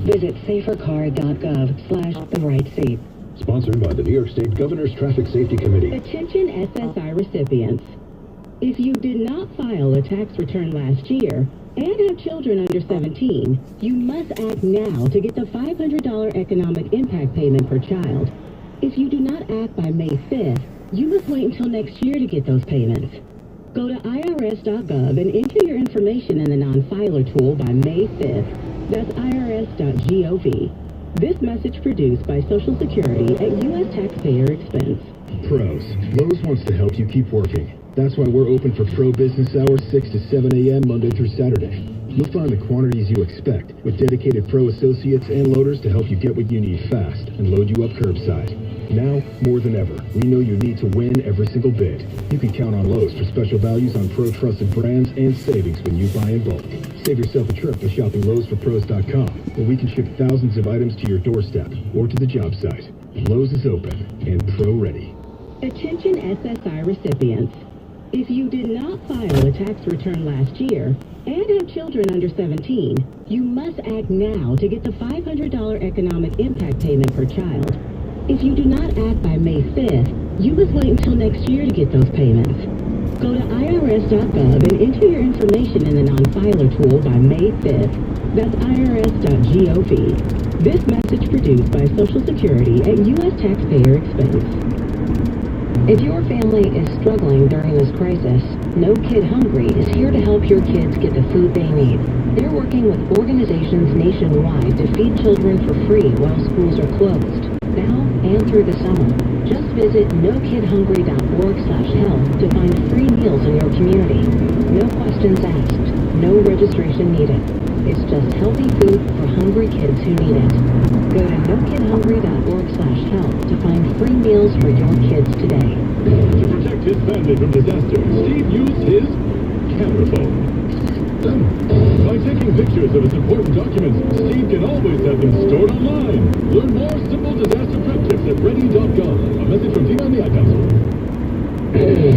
Visit safercar.gov/the-right-seat. Sponsored by the New York State Governor's Traffic Safety Committee. Attention SSI recipients. If you did not file a tax return last year and have children under 17, you must act now to get the $500 economic impact payment per child. If you do not act by May 5th, you must wait until next year to get those payments. Go to irs.gov and enter your information in the non-filer tool by May 5th. That's irs.gov. This message produced by Social Security at U.S. taxpayer expense. Pros. Lowe's wants to help you keep working. That's why we're open for pro business hours 6 to 7 a.m. Monday through Saturday. You'll find the quantities you expect with dedicated pro associates and loaders to help you get what you need fast and load you up curbside. Now, more than ever, we know you need to win every single bid. You can count on Lowe's for special values on pro-trusted brands and savings when you buy in bulk. Save yourself a trip by shopping Lowe'sForPros.com, where we can ship thousands of items to your doorstep or to the job site. Lowe's is open and pro-ready. Attention SSI recipients. If you did not file a tax return last year and have children under 17, you must act now to get the $500 economic impact payment per child. If you do not act by May 5th, you must wait until next year to get those payments. Go to irs.gov and enter your information in the non-filer tool by May 5th. That's irs.gov. This message produced by Social Security at U.S. taxpayer expense. If your family is struggling during this crisis, No Kid Hungry is here to help your kids get the food they need. They're working with organizations nationwide to feed children for free while schools are closed, now and through the summer. Just visit nokidhungry.org/help to find free meals in your community. No questions asked, no registration needed. It's just healthy food for hungry kids who need it. Go to nokidhungry.org/help to find free meals for your kids today. To protect his family from disaster, Steve used his camera phone. By taking pictures of his important documents, Steve can always have them stored online. Learn more simple disaster prep tips at ready.gov. A message from Team on the iPad Store.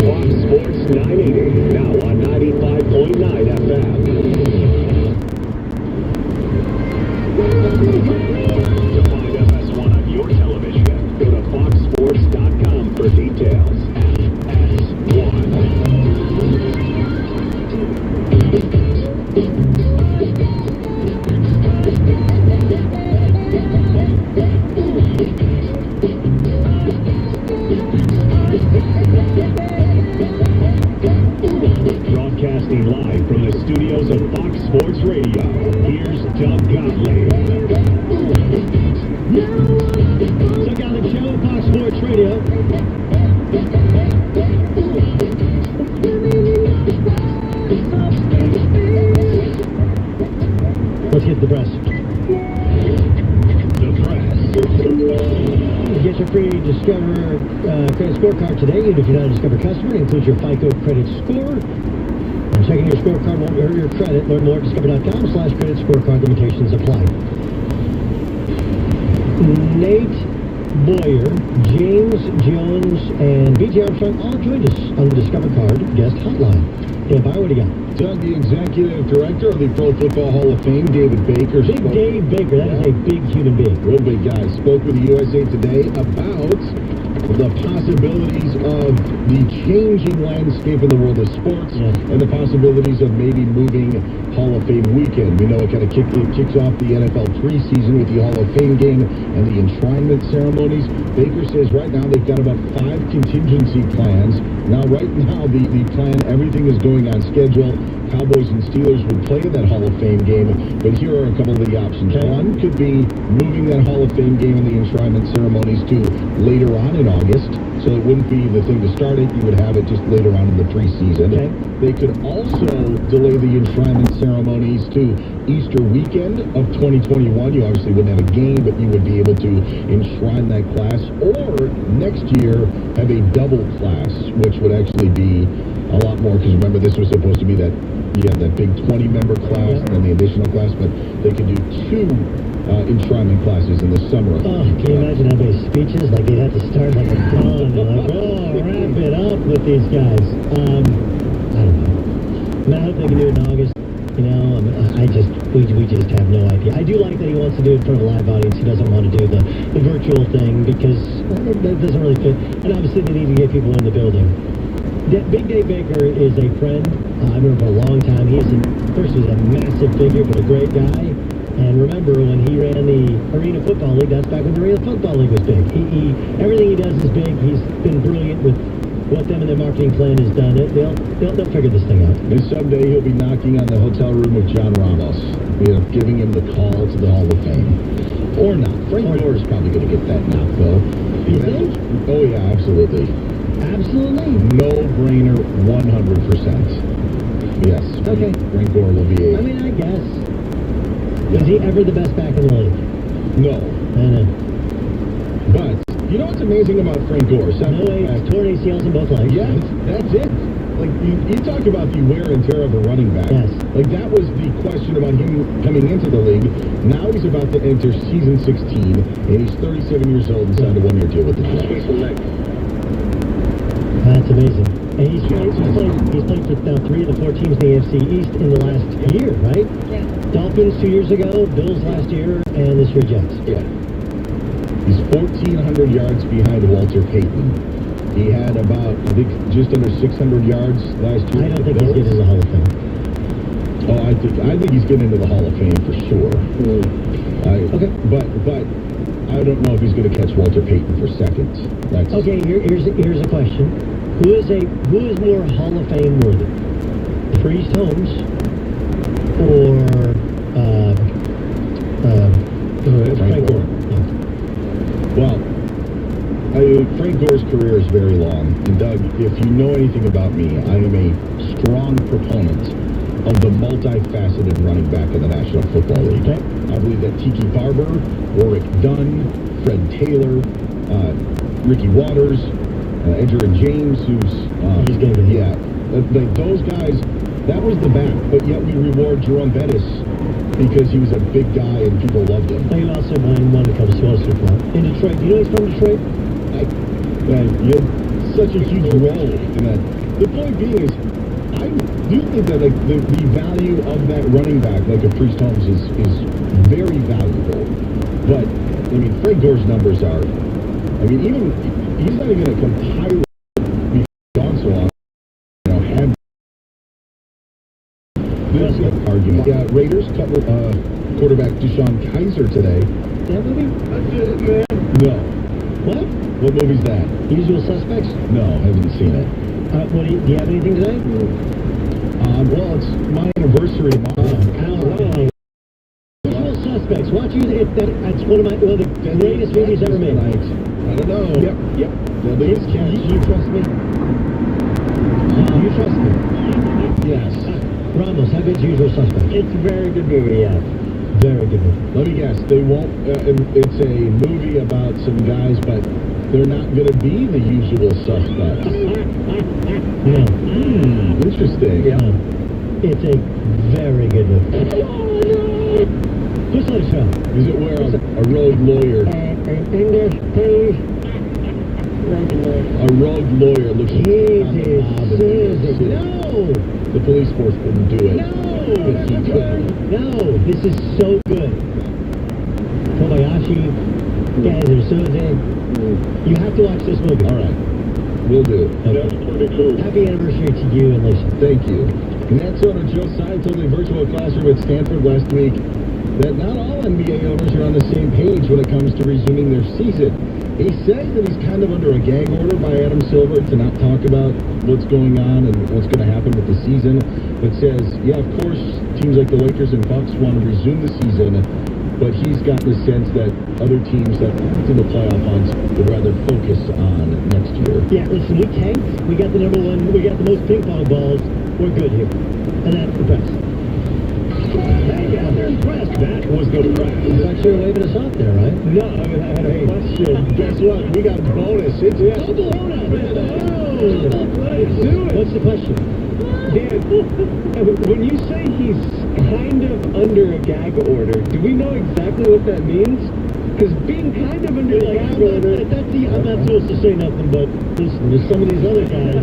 Fox Sports 980, now on 95.9 FM. To find FS1 on your television, go to foxsports.com for details. FS1. Broadcasting live from the studios of Fox Sports Radio, here's Doug Gottlieb. Check out the show, Fox Sports Radio. Let's get to the press. The press. Get your free Discover credit scorecard today. Even if you're not a Discover customer, it includes your FICO credit score. Checking your scorecard won't hurt your credit. Learn more at discover.com/credit scorecard. Limitations apply. Nate Boyer, James Jones, and B.J. Armstrong all joined us on the Discover Card guest hotline. Hey, Byron, what do you got? Doug, the executive director of the Pro Football Hall of Fame, David Baker. Big Dave Baker, that is a big human being. Real big guy. Spoke with the USA Today about the possibilities of the changing landscape in the world of sports and the possibilities of maybe moving Hall of Fame weekend. We know it kind of kicks off the NFL preseason with the Hall of Fame game and the enshrinement ceremonies. Baker says right now they've got about 5 contingency plans. Now, right now, the plan, everything is going on schedule. Cowboys and Steelers would play in that Hall of Fame game, but here are a couple of the options. One could be moving that Hall of Fame game and the enshrinement ceremonies to later on in August, so it wouldn't be the thing to start it. You would have it just later on in the preseason. They could also delay the enshrinement ceremonies to Easter weekend of 2021. You obviously wouldn't have a game, but you would be able to enshrine that class. Or next year, have a double class, which would actually be a lot more, because remember, this was supposed to be that big 20-member class and then the additional class, but they could do 2 enshrinement classes in the summer. Oh, can you imagine how many speeches? Like, they'd have to start like a gun, like, wrap it up with these guys. I don't know. I hope they can do it in August. You know, we just have no idea. I do like that he wants to do it in front of a live audience. He doesn't want to do the virtual thing because that doesn't really fit. And obviously they need to get people in the building. Big Dave Baker is a friend. I remember for a long time. First, he was a massive figure, but a great guy. And remember, when he ran the Arena Football League, that's back when the Arena Football League was big. Everything he does is big. He's been brilliant with what them and their marketing plan has done. They'll figure this thing out. And someday he'll be knocking on the hotel room of John Ramos, giving him the call to the Hall of Fame. Or not. Frank Gore is probably going to get that knock, though. You think? Oh, yeah, absolutely. Absolutely? No-brainer, 100%. Yes. Okay. Frank Gore will be I guess. Is he ever the best back in the league? No. I know. But, you know what's amazing about Frank Gore? No AIDS, torn ACLs in both legs. Yes, that's it. Like, you talk about the wear and tear of a running back. Yes. Like, that was the question about him coming into the league. Now he's about to enter season 16, and he's 37 years old and signed a one-year deal with the Jets. That's amazing. And he's played for now 3 of the 4 teams in the AFC East in the last year, right? Yeah. Dolphins 2 years ago, Bills last year, and this year Jets. Yeah. He's 1,400 yards behind Walter Payton. He had about, I think, just under 600 yards last year. I don't think he's getting in the Hall of Fame. Oh, I think he's getting into the Hall of Fame for sure. Okay. But I don't know if he's going to catch Walter Payton for second. Okay, here's a question. Who is more Hall of Fame worthy? Priest Holmes or Frank Gore? Yeah. Well, Frank Gore's career is very long. And Doug, if you know anything about me, I am a strong proponent of the multifaceted running back of the National Football League. Okay. I believe that Tiki Barber, Warwick Dunn, Fred Taylor, Ricky Waters, Edgerrin James, he's going to be those guys, that was the back, but yet we reward Jerome Bettis because he was a big guy and people loved him. He also won a couple Super Bowl in Detroit. Do you know he's from Detroit? You had such a huge role in that. The point being is, I do think that like the value of that running back, like a Priest Holmes, is very valuable. But I mean, Frank Gore's numbers are. I mean, even he's not even a compiler. We've gone so long. Had this argument. Yeah, Raiders cut quarterback Deshaun Kaiser today. That movie? No. What? What movie's that? Usual Suspects? No, I haven't seen it. Do you have anything today? Well, it's my anniversary tomorrow. Usual Suspects. Watch you. That's one of the greatest movies ever made. I don't know. Yep. The biggest catch. You trust me? You trust me? Yes. Ramos, how good's Usual Suspects? It's a very good movie, yeah. Very good movie. Let me guess. They won't. It's a movie about some guys, but they're not going to be the usual suspects. No. Interesting. Yeah. It's a very good movie. Who's on the show? Is it where a rogue lawyer? English, please. A rogue lawyer looking at the mob and No! the police force wouldn't do it. No! But he could. No! This is so good. Kobayashi, guys are Susie. You have to watch this movie. All right. Will do. Okay. Happy anniversary to you and Lisa. Thank you. And that's on Joe Tsai told a virtual classroom at Stanford last week that not all NBA owners are on the same page when it comes to resuming their season. He says that he's kind of under a gag order by Adam Silver to not talk about what's going on and what's going to happen with the season, but says, yeah, of course, teams like the Lakers and Bucks want to resume the season, but he's got the sense that other teams that aren't in the playoff hunt would rather focus on next year. Yeah, listen, we tanked. We got the number one. We got the most ping pong balls. We're good here. And that's the best. That was the press. You thought you were waving us off there, right? No, I had a question. Guess what? We got a bonus. It's double bonus. Let's do it. What's the question? Dan, when you say he's kind of under a gag order, do we know exactly what that means? Because being kind of under the I'm not supposed to say nothing, but listen, there's some of these other guys,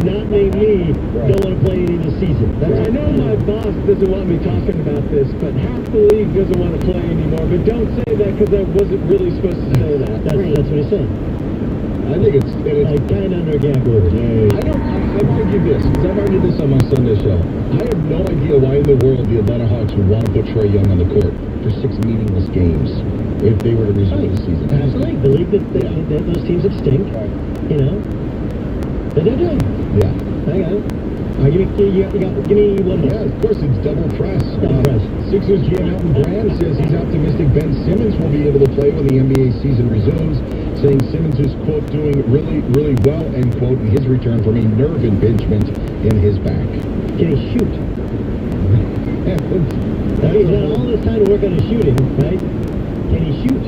not named me, don't want to play any of the season. I know my boss doesn't want me talking about this, but half the league doesn't want to play anymore. But don't say that because I wasn't really supposed to say that. That's what he's saying. I think it's Kind of under a gag order. I've argued this, because I've argued this on my Sunday show. I have no idea why in the world the Atlanta Hawks would want to put Trae Young on the court for 6 meaningless games if they were to resume the season. Absolutely. The league that those teams that stink, you know, but they're doing. Yeah. I got it. Give me one more. Yeah, of course, it's double press. Double press. Sixers GM Elton Brand says he's optimistic Ben Simmons will be able to play when the NBA season resumes, saying Simmons is, quote, doing really, really well, end quote, in his return from a nerve impingement in his back. Can he shoot? He's had all this time to work on his shooting, right? Can he shoot?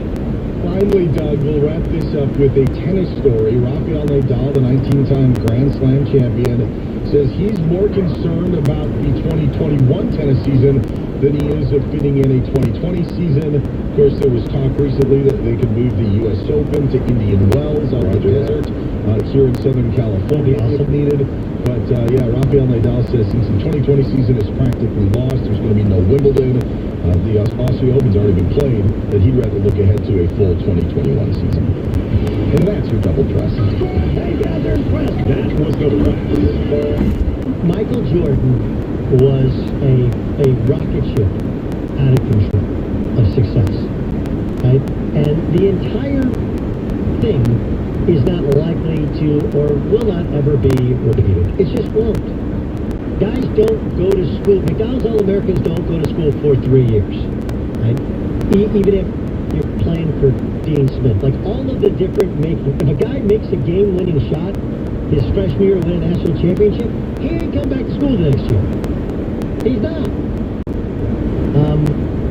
Finally, Doug, we'll wrap this up with a tennis story. Rafael Nadal, the 19-time Grand Slam champion, says he's more concerned about the 2021 tennis season than he is of fitting in a 2020 season. Of course, there was talk recently that they could move the U.S. Open to Indian Wells out in the desert here in Southern California if needed. But, yeah, Rafael Nadal says since the 2020 season is practically lost, there's going to be no Wimbledon. The Australian Open's already been played, that he'd rather look ahead to a full 2021 season. And that's your double press. Hey, guys, they're impressed. That was the press. Michael Jordan was a rocket ship out of control of success, right? And the entire thing is not likely to or will not ever be repeated. It just won't. Guys don't go to school. McDonald's All-Americans don't go to school for 3 years, right? Even if you're playing for Dean Smith. Like all of the different making. If a guy makes a game-winning shot his freshman year to win a national championship, he ain't come back to school the next year. He's not.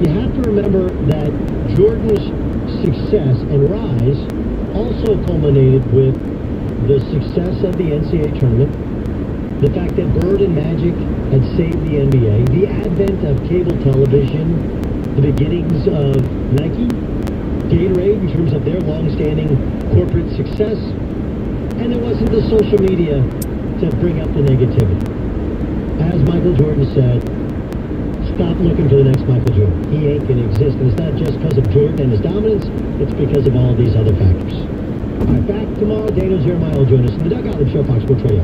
You have to remember that Jordan's success and rise also culminated with the success of the NCAA tournament, the fact that Bird and Magic had saved the NBA, the advent of cable television, the beginnings of Nike, Gatorade in terms of their long-standing corporate success, and it wasn't the social media to bring up the negativity. As Michael Jordan said, stop looking for the next Michael Jordan. He ain't going to exist, and it's not just because of Jordan and his dominance, it's because of all these other factors. All right, back tomorrow, Daniel Jeremiah will join us in the Doug Gottlieb Show, Fox Sports Radio.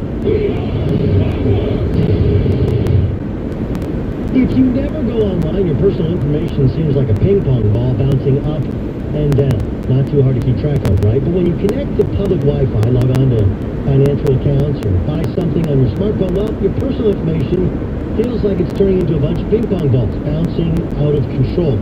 If you never go online, your personal information seems like a ping pong ball bouncing up and down. Not too hard to keep track of, right? But when you connect to public Wi-Fi, log on to financial accounts, or buy something on your smartphone, well, your personal information feels like it's turning into a bunch of ping pong balls bouncing out of control,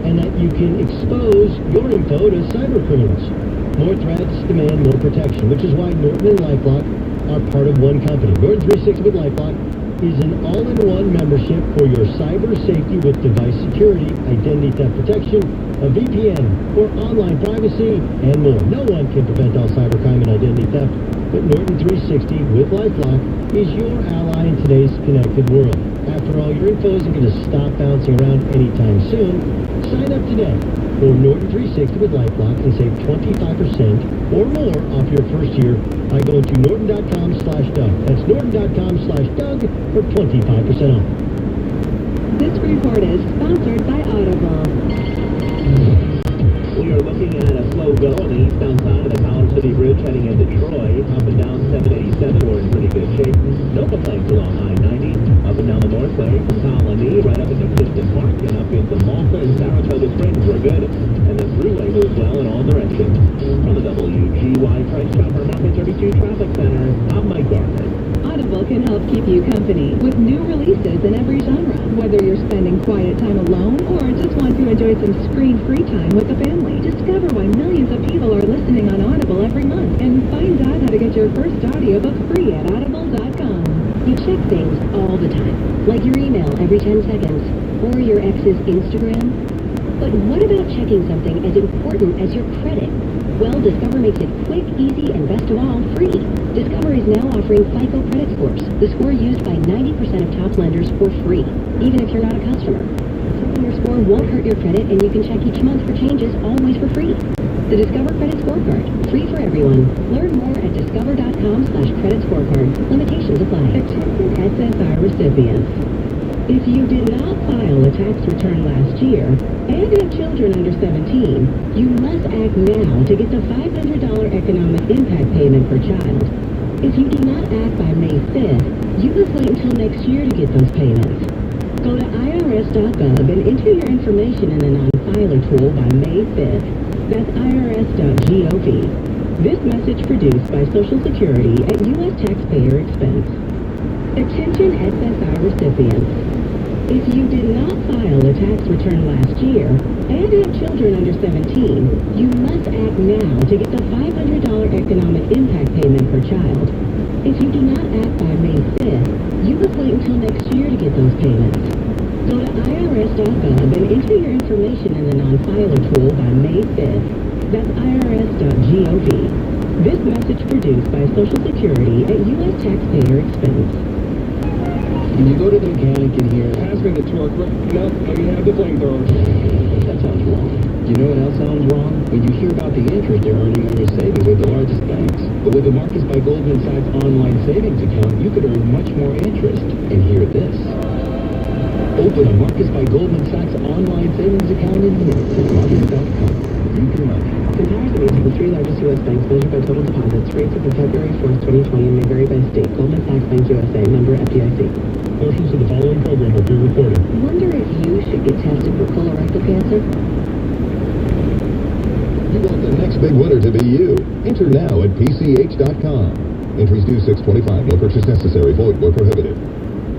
and that you can expose your info to cyber criminals. More threats demand more protection, which is why Norton and LifeLock are part of one company. Norton 360 with LifeLock is an all-in-one membership for your cyber safety with device security, identity theft protection, a VPN for online privacy, and more. No one can prevent all cybercrime and identity theft, but Norton 360 with LifeLock is your ally in today's connected world. After all, your info isn't going to stop bouncing around anytime soon. Sign up today for Norton 360 with LifeLock and save 25% or more off your first year by going to norton.com/Doug. That's norton.com/Doug for 25% off. This report is sponsored by Audible. We are looking at a slow go on the eastbound side of the College City Bridge heading into Troy. Up and down 787, we're in pretty good shape. No complaints along I-90. Up and down the north lane from Colony, right up into Clifton Park, and up into Malta and Saratoga Springs, we're good. And the thruway moves well in all directions. From the WGY Price Chopper Market 32 Traffic Center, I'm Mike Gardner. Audible can help keep you company with new releases in every genre. Whether you're spending quiet time alone or just want to enjoy some screen-free time with the family, discover why millions of people are listening on Audible every month and find out how to get your first audiobook free at audible.com. You check things all the time, like your email every 10 seconds or your ex's Instagram. But what about checking something as important as your credit? Well, Discover makes it quick, easy, and best of all, free. Discover is now offering FICO credit scores, the score used by 90% of top lenders for free, even if you're not a customer. Checking your score score won't hurt your credit, and you can check each month for changes, always for free. The Discover Credit Scorecard, free for everyone. Learn more at discover.com/credit scorecard. Limitations apply. Attention SSI recipients. If you did not file a tax return last year and have children under 17, you must act now to get the $500 economic impact payment per child. If you do not act by May 5th, you must wait until next year to get those payments. Go to irs.gov and enter your information in the non-filer tool by May 5th. That's irs.gov. This message produced by Social Security at U.S. taxpayer expense. Attention SSI recipients. If you did not file a tax return last year and have children under 17, you must act now to get the $500 economic impact payment per child. If you do not act by May 5th, you must wait until next year to get those payments. Go to irs.gov and enter your information in the non-filer tool by May 5th. That's irs.gov. This message produced by Social Security at U.S. taxpayer expense. Can you go to the mechanic in here? Pass me the torque. No, you have the flamethrower. That sounds wrong. You know what else sounds wrong? When you hear about the interest they're earning on your savings with the largest banks. But with the Marcus by Goldman Sachs online savings account, you could earn much more interest. And hear this. Open a Marcus by Goldman Sachs online savings account in minutes at Marcus.com. You can money. Comparison rates for the three largest U.S. banks measured by total deposits. Rates are from February 4th, 2020 and may vary by state. Goldman Sachs Bank USA, member FDIC. Portions of the following program will be recorded. Wonder if you should get tested for colorectal cancer? You want the next big winner to be you. Enter now at PCH.com. Entries due 6/25. No purchase necessary. Void where prohibited.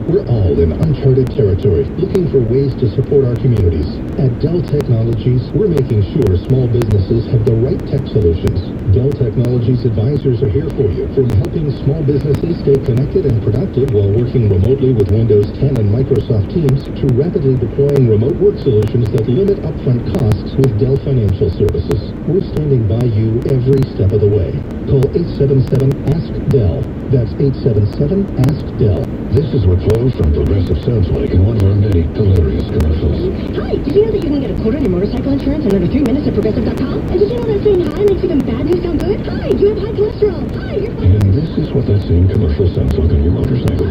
We're all in uncharted territory, looking for ways to support our communities. At Dell Technologies, we're making sure small businesses have the right tech solutions. Dell Technologies advisors are here for you, from helping small businesses stay connected and productive while working remotely with Windows 10 and Microsoft Teams, to rapidly deploying remote work solutions that limit upfront costs with Dell Financial Services. We're standing by you every step of the way. Call 877-ASK-DELL. That's 877-ASK-DELL. This is what flows from Progressive sounds like in one of our many hilarious commercials. Hi, did you know that you can get a quote on your motorcycle insurance in under 3 minutes at Progressive.com? And did you know that saying hi makes even bad news sound good? Hi, you have high cholesterol. Hi, you're fine. And this is what that same commercial sounds like on your motorcycle.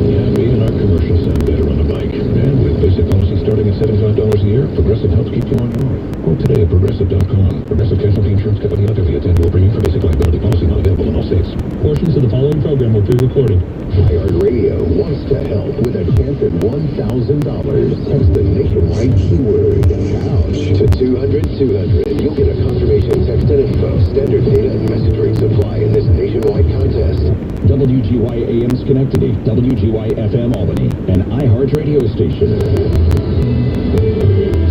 Yeah, me and our commercial sound better on a bike. And with basic policy starting at $75 a year, Progressive helps keep you on going. Quote today at Progressive.com. Progressive Casualty Insurance Company not affiliate. Annual premium for basic liability policy not available in all states. Portions of the following program will be recorded. iHeartRadio wants to help with a chance at $1,000. Text the nationwide keyword couch to 200-200. You'll get a confirmation text and info. Standard data and message rates apply in this nationwide contest. WGY AM Schenectady, WGY FM Albany, an iHeart radio station.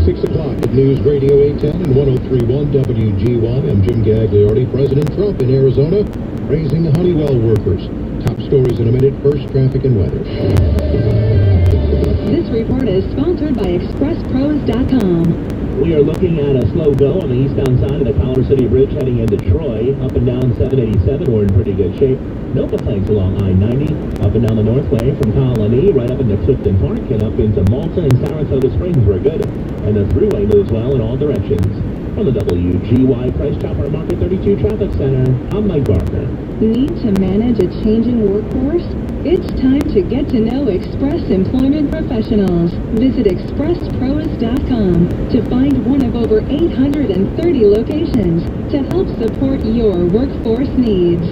6 o'clock at News Radio 810 and 103.1 WGY. I'm Jim Gagliardi. President Trump in Arizona raising Honeywell workers. Top stories in a minute. First, traffic and weather. This report is sponsored by ExpressPros.com. We are looking at a slow go on the eastbound side of the Colorado City Bridge heading into Troy. Up and down 787, we're in pretty good shape. No complaints along I-90. Up and down the Northway from Colony, right up into Clifton Park and up into Malta and Saratoga Springs, we're good. And the thruway moves well in all directions. From the WGY Price Chopper Market 32 Traffic Center, I'm Mike Barker. Need to manage a changing workforce? It's time to get to know Express Employment Professionals. Visit ExpressPros.com to find one of over 830 locations to help support your workforce needs.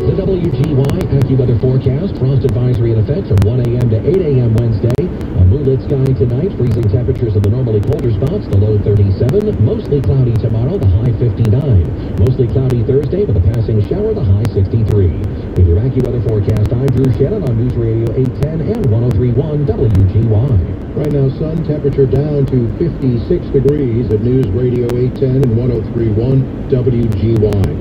The WGY AccuWeather forecast, frost advisory in effect from 1 a.m. to 8 a.m. Wednesday. A moonlit sky tonight, freezing temperatures in the normally colder spots, the low 37. Mostly cloudy tomorrow, the high 59. Mostly cloudy Thursday with a passing shower, the high 63. With your AccuWeather forecast, I'm Drew Shannon on News Radio 810 and 103.1 WGY. Right now, sun temperature down to 56 degrees at News Radio 810 and 103.1 WGY.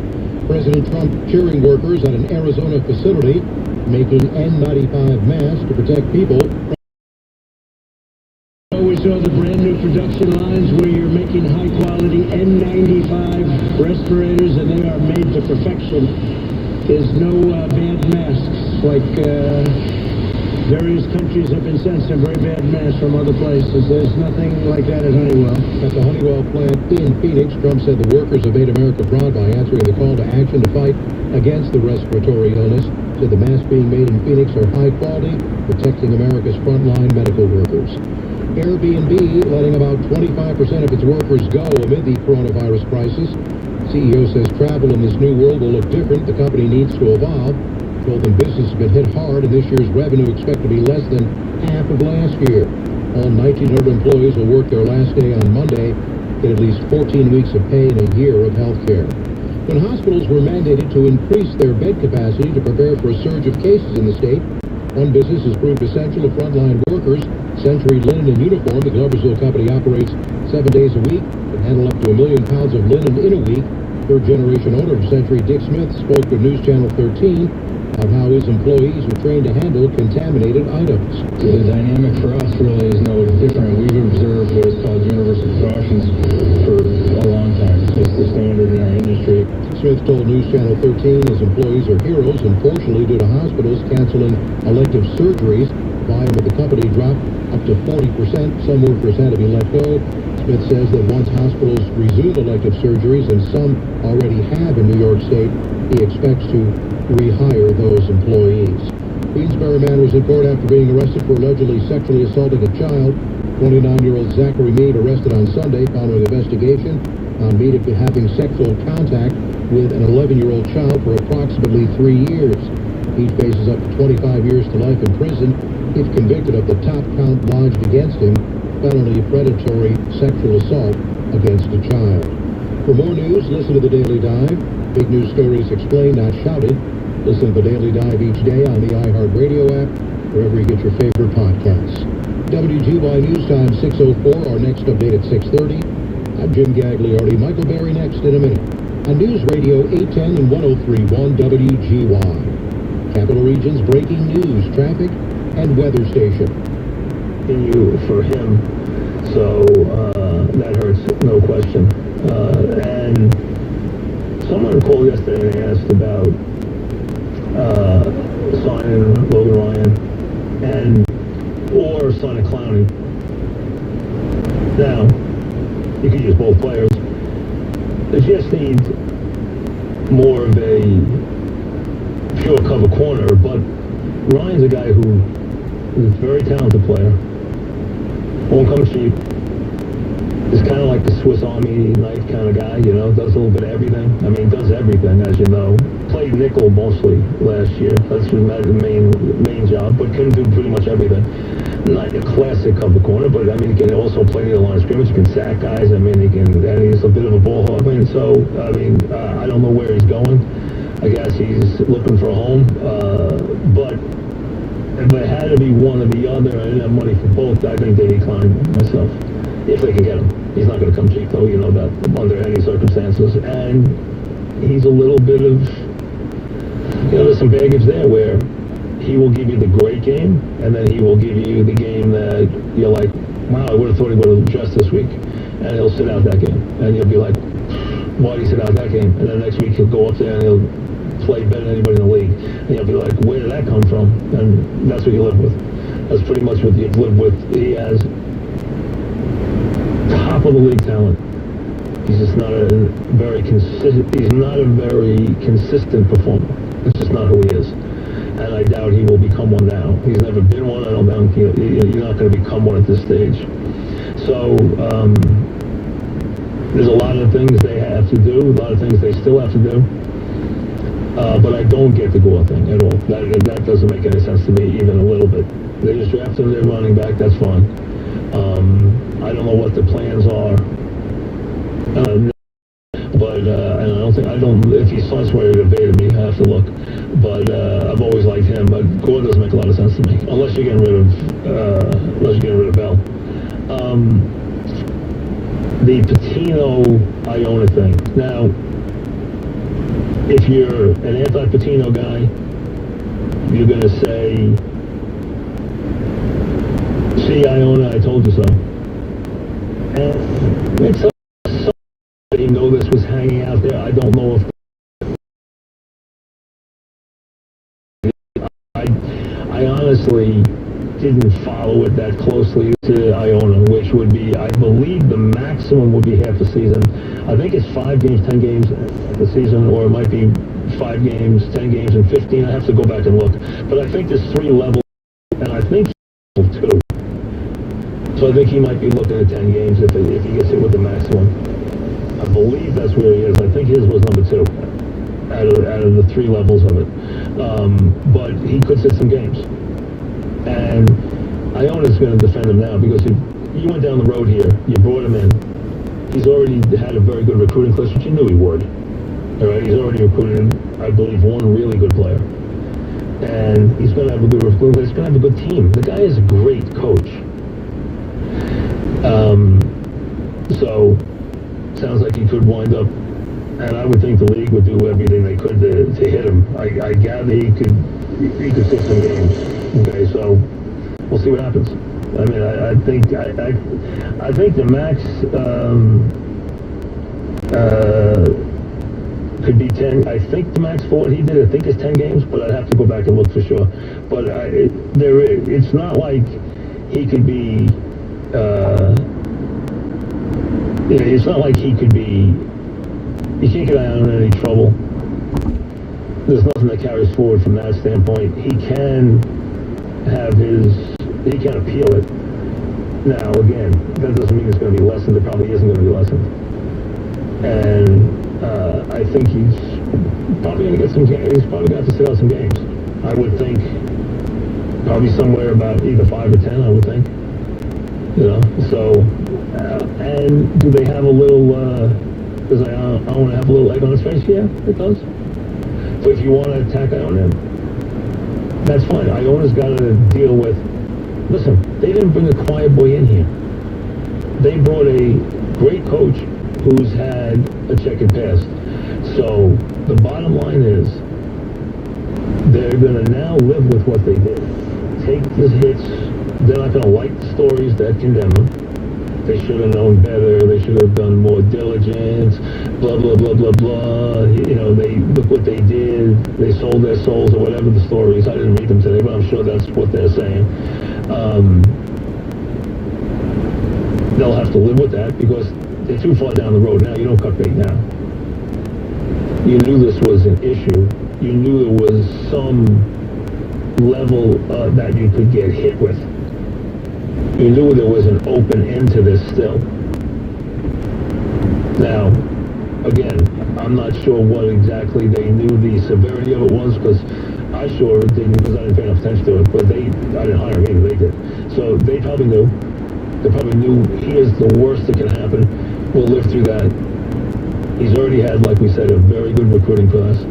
President Trump cheering workers at an Arizona facility making N95 masks to protect people. We saw the brand new production lines where you're making high quality N95 respirators, and they are made to perfection. There's no bad masks like Various countries have been sent some very bad mess from other places. There's nothing like that at Honeywell. At the Honeywell plant in Phoenix, Trump said the workers have made America proud by answering the call to action to fight against the respiratory illness. Said the masks being made in Phoenix are high quality, protecting America's frontline medical workers. Airbnb letting about 25% of its workers go amid the coronavirus crisis. CEO says travel in this new world will look different. The company needs to evolve. Told them business has been hit hard, and this year's revenue expected to be less than half of last year. All 1,900 employees will work their last day on Monday, get at least 14 weeks of pay and a year of health care. When hospitals were mandated to increase their bed capacity to prepare for a surge of cases in the state, one business has proved essential to frontline workers. Century Linen and Uniform, the Gloversville company, operates 7 days a week and handle up to 1 million pounds of linen in a week. Third-generation owner of Century, Dick Smith, spoke with News Channel 13 about how his employees were trained to handle contaminated items. The dynamic for us really is no different. We've observed what is called universal precautions for a long time. It's the standard in our industry. Smith told News Channel 13 his employees are heroes. Unfortunately, due to hospitals canceling elective surgeries, volume of the company dropped up to 40%. Some workers had to be let go. Smith says that once hospitals resume elective surgeries, and some already have in New York State, he expects to rehire those employees. Queensbury man was in court after being arrested for allegedly sexually assaulting a child. 29-year-old Zachary Mead arrested on Sunday following investigation on Mead having sexual contact with an 11-year-old child for approximately 3 years. Mead faces up to 25 years to life in prison if convicted of the top count lodged against him, felony predatory sexual assault against a child. For more news, listen to The Daily Dive. Big news stories explained, not shouted. Listen to The Daily Dive each day on the iHeartRadio app, wherever you get your favorite podcasts. WGY News Time 6:04, our next update at 6:30. I'm Jim Gagliardi. Michael Berry next in a minute on News Radio 810 and 103.1 WGY. Capital Region's breaking news, traffic, and weather station. For him, so that hurts, no question. And someone called yesterday and they asked about signing Logan Ryan or signing Clowney. Now, you could use both players. They just need more of a pure cover corner, but Ryan's a guy who is a very talented player. Won't come cheap. He's kind of like the Swiss Army knife kind of guy, you know, does a little bit of everything. I mean, does everything, as you know. Played nickel mostly last year. That's the main job, but can do pretty much everything. Not a classic cover corner, but I mean, he can also play near the line of scrimmage. He can sack guys. I mean, and he's a bit of a ball hog. I mean, so, I mean, I don't know where he's going. I guess he's looking for a home, but if it had to be one or the other, I didn't have money for both, I think they decline myself. If they can get him. He's not going to come cheap, though, you know that, under any circumstances. And he's a little bit of, you know, there's some baggage there where he will give you the great game, and then he will give you the game that you're like, wow, I would have thought he would have addressed this week. And he'll sit out that game. And you'll be like, why did he sit out that game? And then next week he'll go up there and he'll play better than anybody in the league. And you'll be like, where did that come from? And that's what you live with. That's pretty much what you've lived with. He has top of the league talent. He's just not a very consistent. He's not a very consistent performer. That's just not who he is. And I doubt he will become one now. He's never been one. I don't think you're not going to become one at this stage. So there's a lot of things they have to do. A lot of things they still have to do. But I don't get the Gore thing at all. That doesn't make any sense to me, even a little bit. They just drafted their running back. That's fine. I don't know what the plans are. But and I don't. If he signs somebody that evaded me, I have to look. But I've always liked him. But Gore doesn't make a lot of sense to me, unless you're getting rid of Bell. The Patino-Iona thing. Now, if you're an anti-Patino guy, you're going to say, see, Iona, I told you so. And it's so I didn't know this was hanging out there. I don't know if I honestly honestly didn't follow it that closely to Iona, which would be, I believe, the maximum would be half a season. I think it's 5 games, 10 games the season, or it might be 5 games, 10 games, and 15. I have to go back and look. But I think there's 3 levels, and I think 2. So I think he might be looking at 10 games if he gets hit with the maximum. I believe that's where he is. I think his was number 2 out of the 3 levels of it. But he could sit some games. And Iona's going to defend him now because you went down the road here. You brought him in. He's already had a very good recruiting class, which you knew he would. All right, he's already recruited, I believe, 1 really good player. And he's going to have a good recruiting class. He's going to have a good team. The guy is a great coach. So, sounds like he could wind up, and I would think the league would do everything they could to hit him. I gather he could sit some games. Okay, so we'll see what happens. I mean, I think the max could be 10. I think the max for what he did, I think is 10 games, but I'd have to go back and look for sure. But it's not like he could be. It's not like he could be. You can't get Iona in any trouble. There's nothing that carries forward from that standpoint. He can appeal it. Now, again, that doesn't mean it's going to be lessened. It probably isn't going to be lessened. And I think he's probably going to get some games. He's probably going to have to sit out some games. I would think probably somewhere about either 5 or 10, I would think. So, and do they have a little, does Iona have a little egg on his face? Yeah, it does. So if you want to attack Iona, that's fine. Iona's got to deal with, listen, they didn't bring a quiet boy in here. They brought a great coach who's had a checkered past. So the bottom line is, they're going to now live with what they did. Take the hits. They're not going to like the stories that condemn them. They should have known better. They should have done more diligence. Blah, blah, blah, blah, blah. They look what they did. They sold their souls or whatever the stories. I didn't read them today, but I'm sure that's what they're saying. They'll have to live with that because they're too far down the road. Now, you don't cut bait now. You knew this was an issue. You knew there was some level that you could get hit with. You knew there was an open end to this still. Now, again, I'm not sure what exactly they knew the severity of it was because I sure didn't because I didn't pay enough attention to it, but I didn't hire him either, they did. So they probably knew. They probably knew here's the worst that can happen. We'll live through that. He's already had, like we said, a very good recruiting class.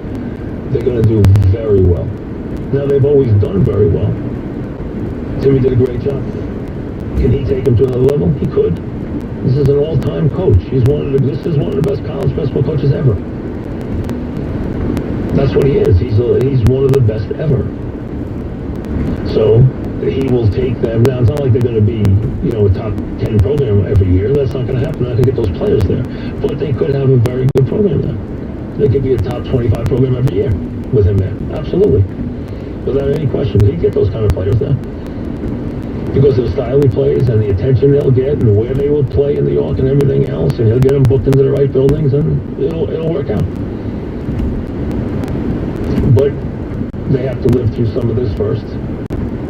They're going to do very well. Now, they've always done very well. Timmy did a great job. Can he take him to another level? He could. This is an all-time coach. This is one of the best college basketball coaches ever. That's what he is. He's one of the best ever. So he will take them down. It's not like they're going to be, a top 10 program every year. That's not going to happen. They're not going to get those players there. But they could have a very good program there. They could be a top 25 program every year with him there. Absolutely. Without any question. He'd get those kind of players there. Because of the style he plays and the attention they'll get and where they will play in New York and everything else, and he'll get them booked into the right buildings, and it'll work out. But they have to live through some of this first,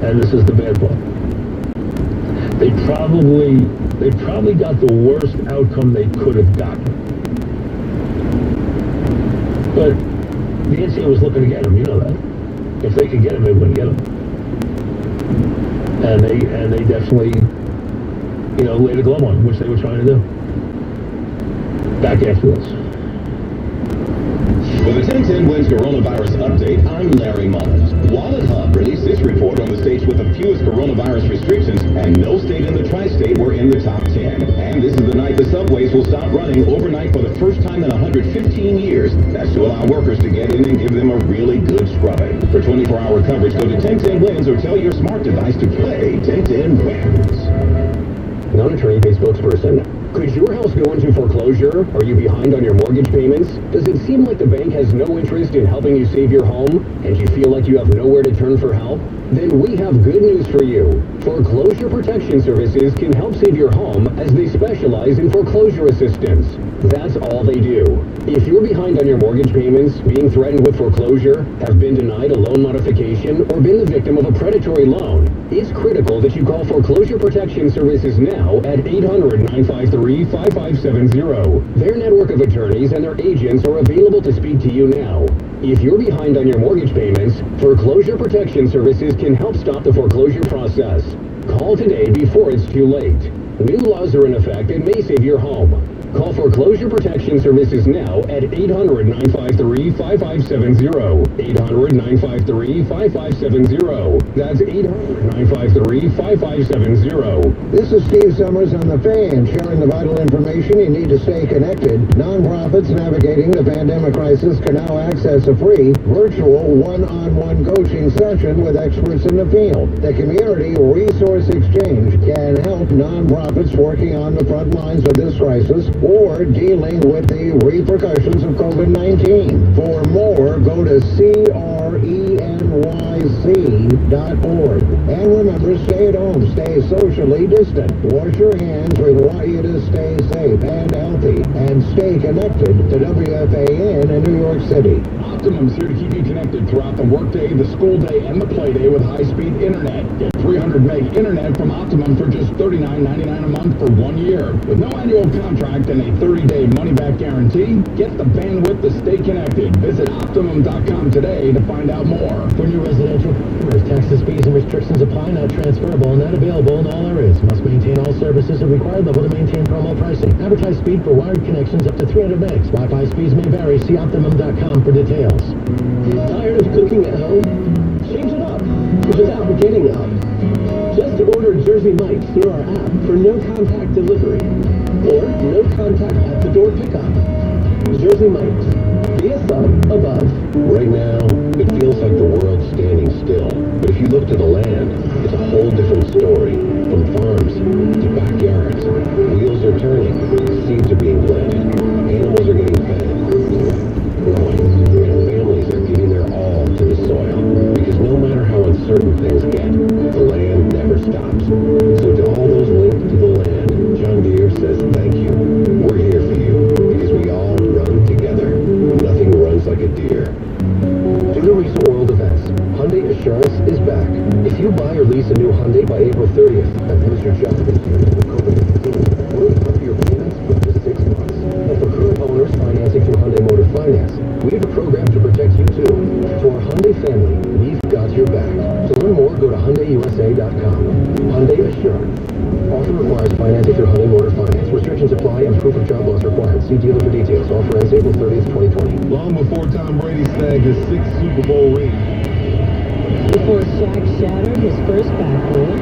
and this is the bad part. They probably got the worst outcome they could have gotten. But the NCAA was looking to get him, you know that. If they could get him, they wouldn't get him. And they definitely, laid a glove on him, which they were trying to do. Back after this. For the 1010 Wins Coronavirus Update, I'm Larry Mullins. Wallet Hub released this report on the states with the fewest coronavirus restrictions, and no state in the tri-state were in the top 10. And this is the night the subways will stop running overnight for the first time in 115 years. That's to allow workers to get in and give them a really good scrubbing. For 24-hour coverage, go to 1010 Wins or tell your smart device to play 1010 Wins. Non-attorney based spokesperson. Could your house go into foreclosure? Are you behind on your mortgage payments? Does it seem like the bank has no interest in helping you save your home? And you feel like you have nowhere to turn for help? Then we have good news for you. Foreclosure Protection Services can help save your home as they specialize in foreclosure assistance. That's all they do. If you're behind on your mortgage payments, being threatened with foreclosure, have been denied a loan modification, or been the victim of a predatory loan, it's critical that you call Foreclosure Protection Services now at 800-953-5570. Their network of attorneys and their agents are available to speak to you now. If you're behind on your mortgage payments, Foreclosure Protection Services can help stop the foreclosure process. Call today before it's too late. New laws are in effect and may save your home. Call Foreclosure Protection Services now at 800-953-5570. 800-953-5570. That's 800-953-5570. This is Steve Summers on The Fan, sharing the vital information you need to stay connected. Nonprofits navigating the pandemic crisis can now access a free virtual one-on-one coaching session with experts in the field. The Community Resource Exchange can help nonprofits working on the front lines of this crisis or dealing with the repercussions of COVID-19. For more, go to CRENYC.org. And remember, stay at home, stay socially distant, wash your hands. We want you to stay safe and healthy, and stay connected to WFAN in New York City. Optimum's here to keep you connected throughout the workday, the school day, and the play day with high-speed internet. Get 300 meg internet from Optimum for just $39.99 a month for 1 year. With no annual contract and a 30-day money-back guarantee, get the bandwidth to stay connected. Visit Optimum.com today to find out more. For new residential customers, taxes, fees, and restrictions apply. Not transferable and not available in all areas. Must maintain all services at required level to maintain promo pricing. Advertised speed for wired connections up to 300 megs. Wi-Fi speeds may vary. See Optimum.com for details. Tired of cooking at home? Change it up without getting up. Just order Jersey Mike's through our app for no contact delivery or no contact at the door pickup. Jersey Mike's. Be a sub above. Right now, it feels like the world's standing still. But if you look to the land, it's a whole different story. From farms to backyards, wheels are turning, seeds are being planted, animals are getting fed, growing, and families are giving their all to the soil. Because no matter how uncertain things get, the land never stops. So to all those linked to the land, John Deere says thank you. We're here for you, because we all run together. Nothing runs like a deer. Due to recent world events, Hyundai Assurance is back. If you buy or lease a new Hyundai by April 30th, and Mr. Justin is here with COVID-19, we'll cover your payments for up to 6 months. And for current owners financing through Hyundai Motor Finance, we have a program to protect you too. To our Hyundai family, we've got your back. To learn more, go to HyundaiUSA.com. Hyundai Assurance. Offer requires financing through Hyundai Motor Finance. Restrictions apply and proof of job loss required. See dealer for details. Offer ends April 30th, 2020. Long before Tom Brady snagged his 6th Super Bowl ring. Before Shaq shattered his first backboard.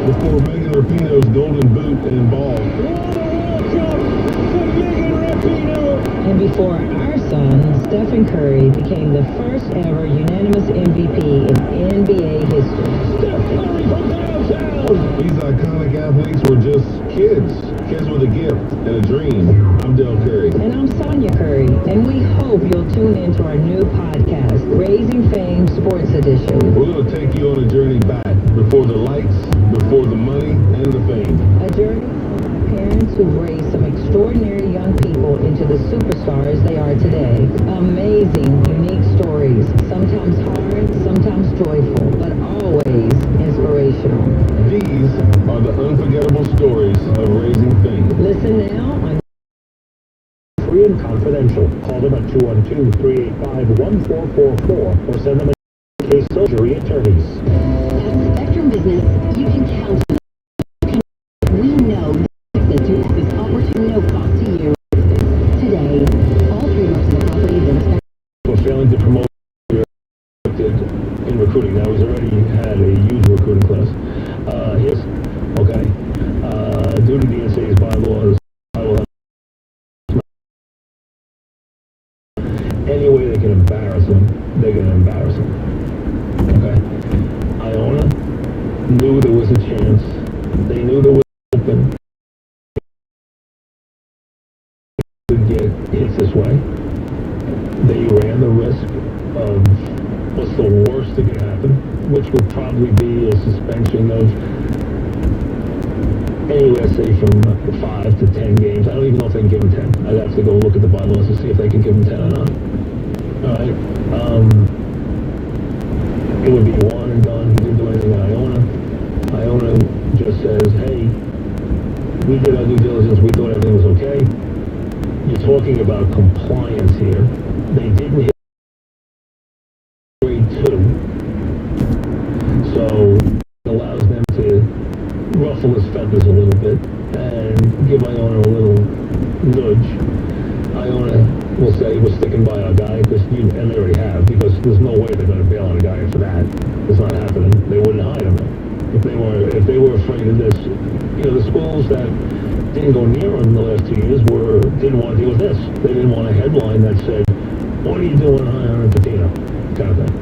Before Megan Rapinoe's golden boot and ball. And before our son, Stephen Curry, became the first ever unanimous MVP in NBA history. These iconic athletes were just kids. Kids with a gift and a dream. I'm Del Curry. And I'm Sonia Curry. And we hope you'll tune into our new podcast, Raising Fame Sports Edition. We're going to take you on a journey back. Before the lights, before the money, and the fame. A journey of parents who've raised some extraordinary young people into the superstars they are today. Amazing, unique stories. Sometimes hard, sometimes joyful, but always inspirational. These are the unforgettable stories of raising fame. Listen now on Free and confidential. Call them at 212-385-1444 or send them a case surgery attorneys. At Spectrum Business, you can count on us. We know that this is opportunity no cost to you. Today, all 3 months of the properties in Spectrum. For failing to promote in recruiting. Now, he's already had a huge recruiting class. Due to the NCAA's bylaws, I will have any way they can embarrass him, they're going to embarrass him. Okay? Iona, New knew there was a chance. They knew there was open to get hit this way. They ran the risk of what's the worst that could happen, which would probably be a suspension of anywhere, say, from 5 to 10 games. I don't even know if they can give them 10. I'd have to go look at the bylaws to see if they can give them 10 or not. All right. It would be one and done. He didn't do anything at Iona. Iona just says, hey, we did our due diligence. We thought everything was okay. You're talking about compliance here. They didn't hit grade 2. So it allows them to ruffle his feathers a little bit and give Iona a little nudge. Iona will say, we're sticking by our guy, and they already have, because there's no way they're going to bail on a guy for that. It's not happening. They wouldn't hire him. If they were afraid of this, the schools that didn't go near him the last 2 years didn't want to deal with this. They didn't want a headline that said, what are you doing hiring Patino? Kind of thing.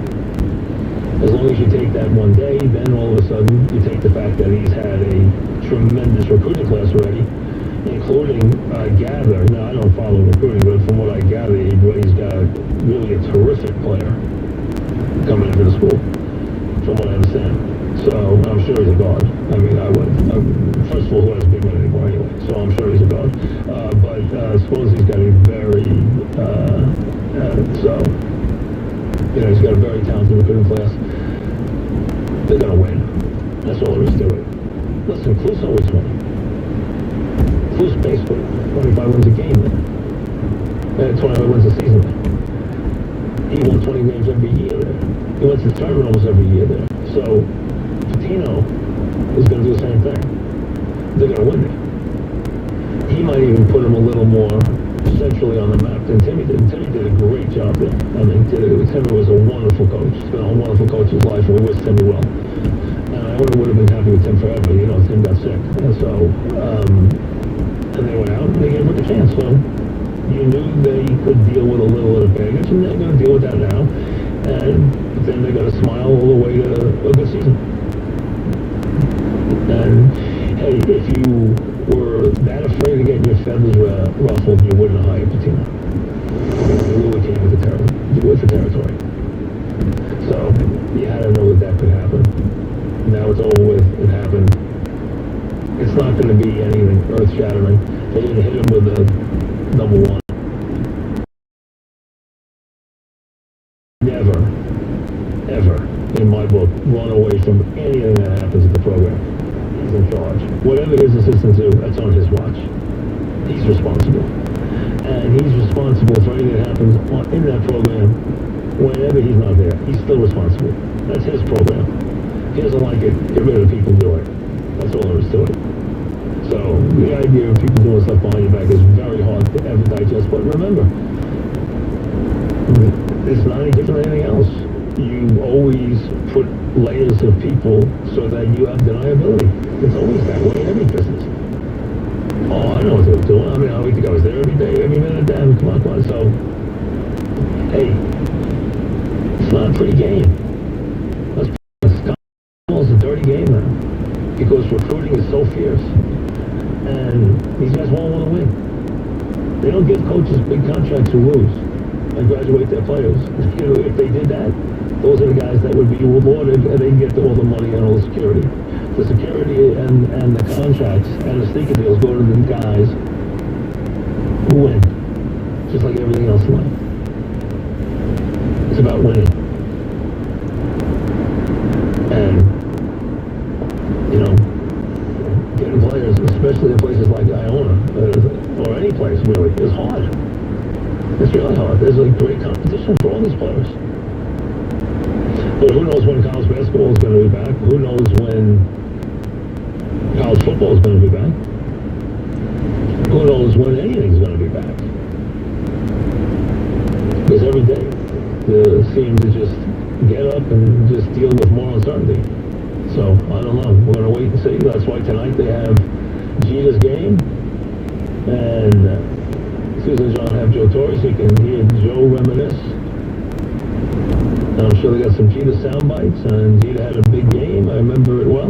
As long as you take that one day, then all of a sudden you take the fact that he's had a tremendous recruiting class already, including, I gather, now I don't follow recruiting, but from what I gather, he's got really a terrific player coming into the school, from what I understand. So I'm sure he's a guard. I mean, I would. First of all, who has big men anymore anyway? So I'm sure he's a guard. But I suppose he's got a very, he's got a very talented recruiting class. They're going to win. That's all there is to it. Listen, Clu's always winning. Clu's basically 25 wins a game there. 25 wins a season there. He won 20 games every year there. He went to the tournament almost every year there. So Patino is going to do the same thing. They're going to win there. He might even put him a little more centrally on the map than Timmy did. Timmy did a great job there. I mean, Timmy was a wonderful coach. He's been a wonderful coach his life, and we wish Timmy well. And I would have been happy with Tim forever. Tim got sick. And so, and they went out and they gave him a chance. So you knew they could deal with a little bit of baggage, and they're going to deal with that now. And then they're going to smile all the way to a good season. And hey, if you were that afraid of getting your feathers ruffled, you wouldn't have hired Patino. You really came with the territory. So you had to know that could happen. Now it's over with. It happened. It's not going to be anything earth-shattering. They didn't hit him with the number one. Never, ever, in my book, run away from anything that happens at the program. He's in charge. Whatever his assistants do, that's on his watch. He's responsible. And he's responsible for anything that happens in that program whenever he's not there. He's still responsible. That's his program. If he doesn't like it, get rid of the people who do it. That's all there is to it. So the idea of people doing stuff behind your back is very hard to ever digest. But remember, it's not any different than anything else. You always put layers of people so that you have deniability. It's always that way in every business. Oh, I know what they were doing. I mean, I think I was there every day, every minute. Damn, come on. So, hey, it's not a pretty game. It's a dirty game now because recruiting is so fierce, and these guys won't want to win. They don't give coaches big contracts who lose and graduate their players. If they did that, those are the guys that would be rewarded, and they get all the money and all the security. The security and the contracts and the sneaker deals go to the guys who win, just like everything else in life. It's about winning. And, getting players, especially in places like Iona, or any place really, is hard. It's really hard. There's a great competition for all these players. But who knows when college basketball is going to be back? Who knows when college football is going to be back? Who knows when anything's going to be back? Because every day they seem to just get up and just deal with more uncertainty. So, I don't know. We're going to wait and see. That's why tonight they have Gina's game. And Susan and John have Joe Torre, so you can hear Joe reminisce. And I'm sure they got some Gina sound bites. And Gina had a big game. I remember it well.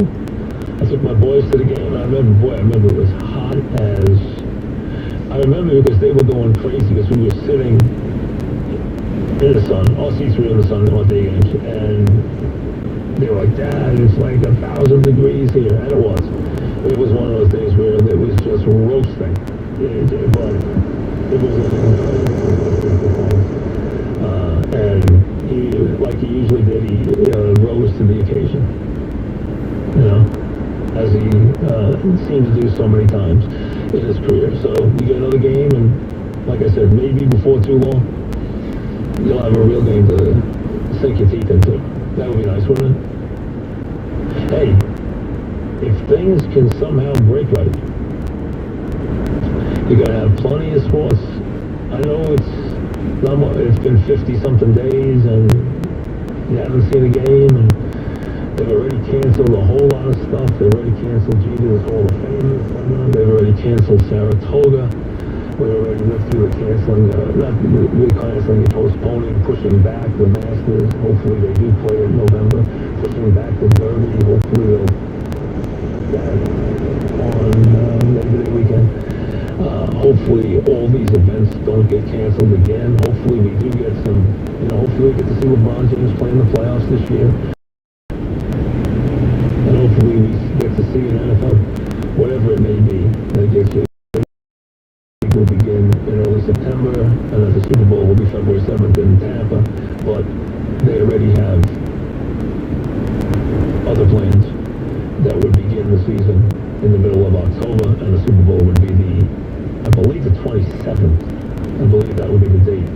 first to the game. I remember it was hot as. I remember because they were going crazy because we were sitting in the sun. All seats were in the sun on day games, and they were like, "Dad, it's like 1,000 degrees here," and it was. It was one of those days where it was just roasting. But it was and he, like he usually did, he rose to the occasion. You know, as he seemed to do so many times in his career. So we get another game, and like I said, maybe before too long, you'll have a real game to sink your teeth into. That would be nice, wouldn't it? Hey, if things can somehow break right, you're gonna have plenty of sports. I know it's been 50-something days, and you haven't seen a game, and they've already canceled a whole lot of stuff. They've already canceled Jeter's Hall of Fame. They've already canceled Saratoga. We've already lived through the canceling, postponing, pushing back the Masters. Hopefully they do play in November. Pushing back the Derby. Hopefully they'll get on Labor Day weekend. Hopefully all these events don't get canceled again. Hopefully we do get some, hopefully we get to see LeBron James play in the playoffs this year. And hopefully we get to see an NFL, whatever it may be, that gets you. Will begin in early September, and then the Super Bowl will be February 7th in Tampa. But they already have other plans that would begin the season in the middle of October, and the Super Bowl would be I believe the 27th. I believe that would be the date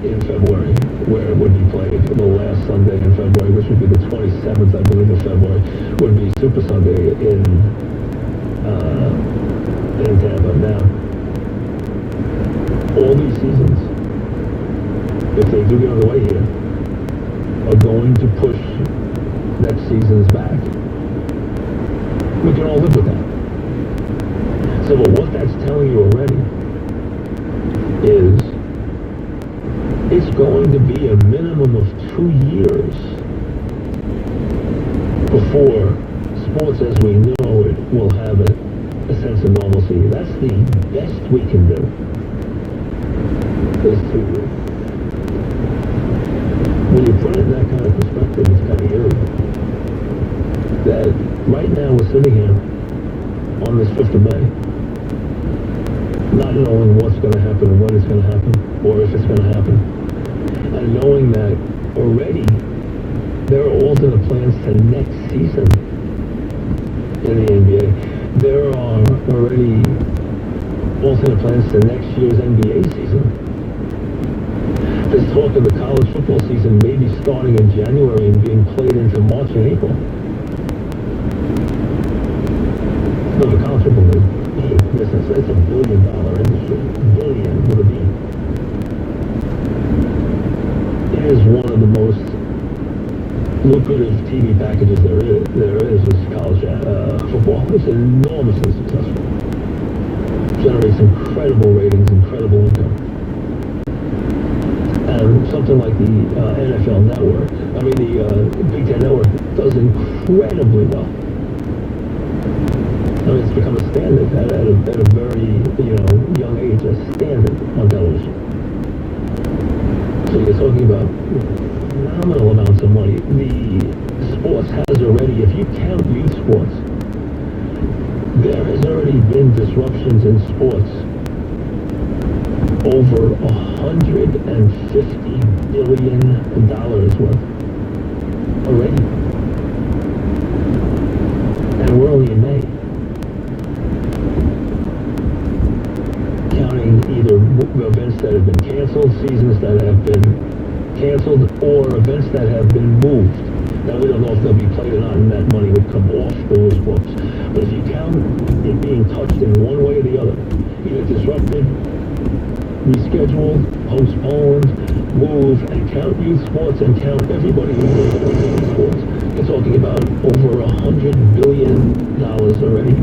in February where it would be played. The last Sunday in February, which would be the 27th, I believe, of February, would be Super Sunday in Tampa. Now, all these seasons, if they do get underway here, are going to push next season's back. We can all live with that. So, but what that's telling you already is it's going to be a minimum of 2 years before sports as we know it will have a sense of normalcy. That's the best we can do. Is 2 years. When you put it in that kind of perspective, it's kind of eerie. That right now we're sitting here on this 5th of May, not knowing what's going to happen and when it's going to happen, or if it's going to happen. And knowing that already there are alternate plans to next season in the NBA. There are already alternate plans to next year's NBA season. There's talk of the college football season maybe starting in January and being played into March and April. No, the college football is big business. It's $1 billion industry. Billion with a B. It is one of the most lucrative TV packages there is college football. It's enormously successful. Generates incredible ratings, incredible income. And something like the NFL Network, the Big Ten Network, does incredibly well. It's become a standard at a very young age, a standard on television. So you're talking about phenomenal amounts of money. The sports has already, if you count youth sports, there has already been disruptions in sports over $150 billion worth already. And we're only in May. Counting either events that have been canceled, seasons that have been canceled, or events that have been moved. Now, we don't know if they'll be played or not, and that money would come off those books. But if you count it being touched in one way or the other, either disrupted, rescheduled, postponed, moved, and count youth sports and count everybody who's in youth sports, you're talking about over $100 billion already.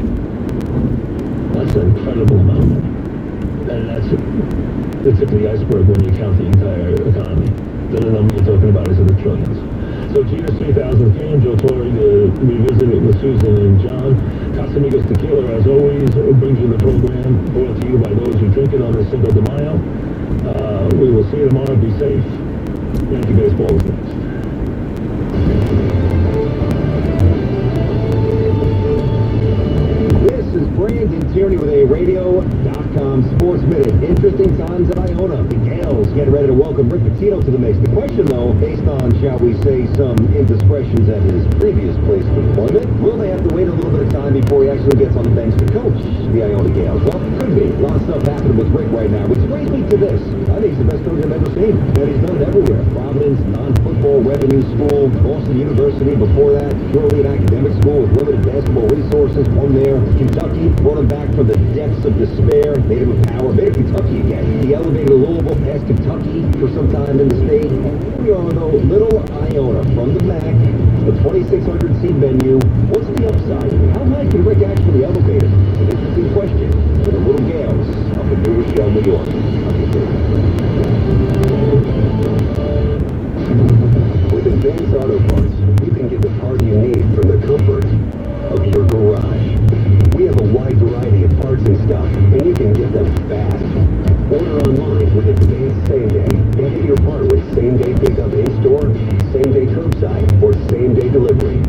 That's an incredible amount of money. And that's the tip of the iceberg when you count the entire economy. The number you're talking about is in the trillions. So Jeter's 3,000th game, Joe Torre revisit it with Susan and John. Casamigos Tequila, as always, brings you the program, brought to you by those who drink it on the Cinco de Mayo. We will see you tomorrow. Be safe. Yankee baseball is next. This is Brandon Tierney with a Radio.com Sports Minute. Interesting times at Iona. The Gales get ready to welcome Rick Pitino to the mix. The question, though, based on, shall we say, some indiscretions at his previous place of employment, will they have to wait a little bit of time before he actually gets on the bench to coach the Iona Gales? Well, it could be. A lot of stuff happening with Rick right now, which brings me to this. I think he's the best coach I've ever seen. And he's done it everywhere. Providence, non-football, revenue school, Boston University. Before that, purely an academic school with limited basketball resources. One there. Kentucky brought him back from the depths of despair, made him a power, made it Kentucky again. He elevated Louisville past Kentucky for some time in the state. And here we are, though, little Iona from the MAC, the 2,600-seat venue. What's the upside? How high can Rick actually elevate it? An interesting question for the Little Gales up in New Rochelle, New York. With Advanced Auto Parts, you can get the part you need from the comfort of your garage. We have a wide variety of parts in stock, and you can get them fast. Order online with Advanced Same Day, and get your part with same-day pickup in-store, same-day curbside, or same-day delivery.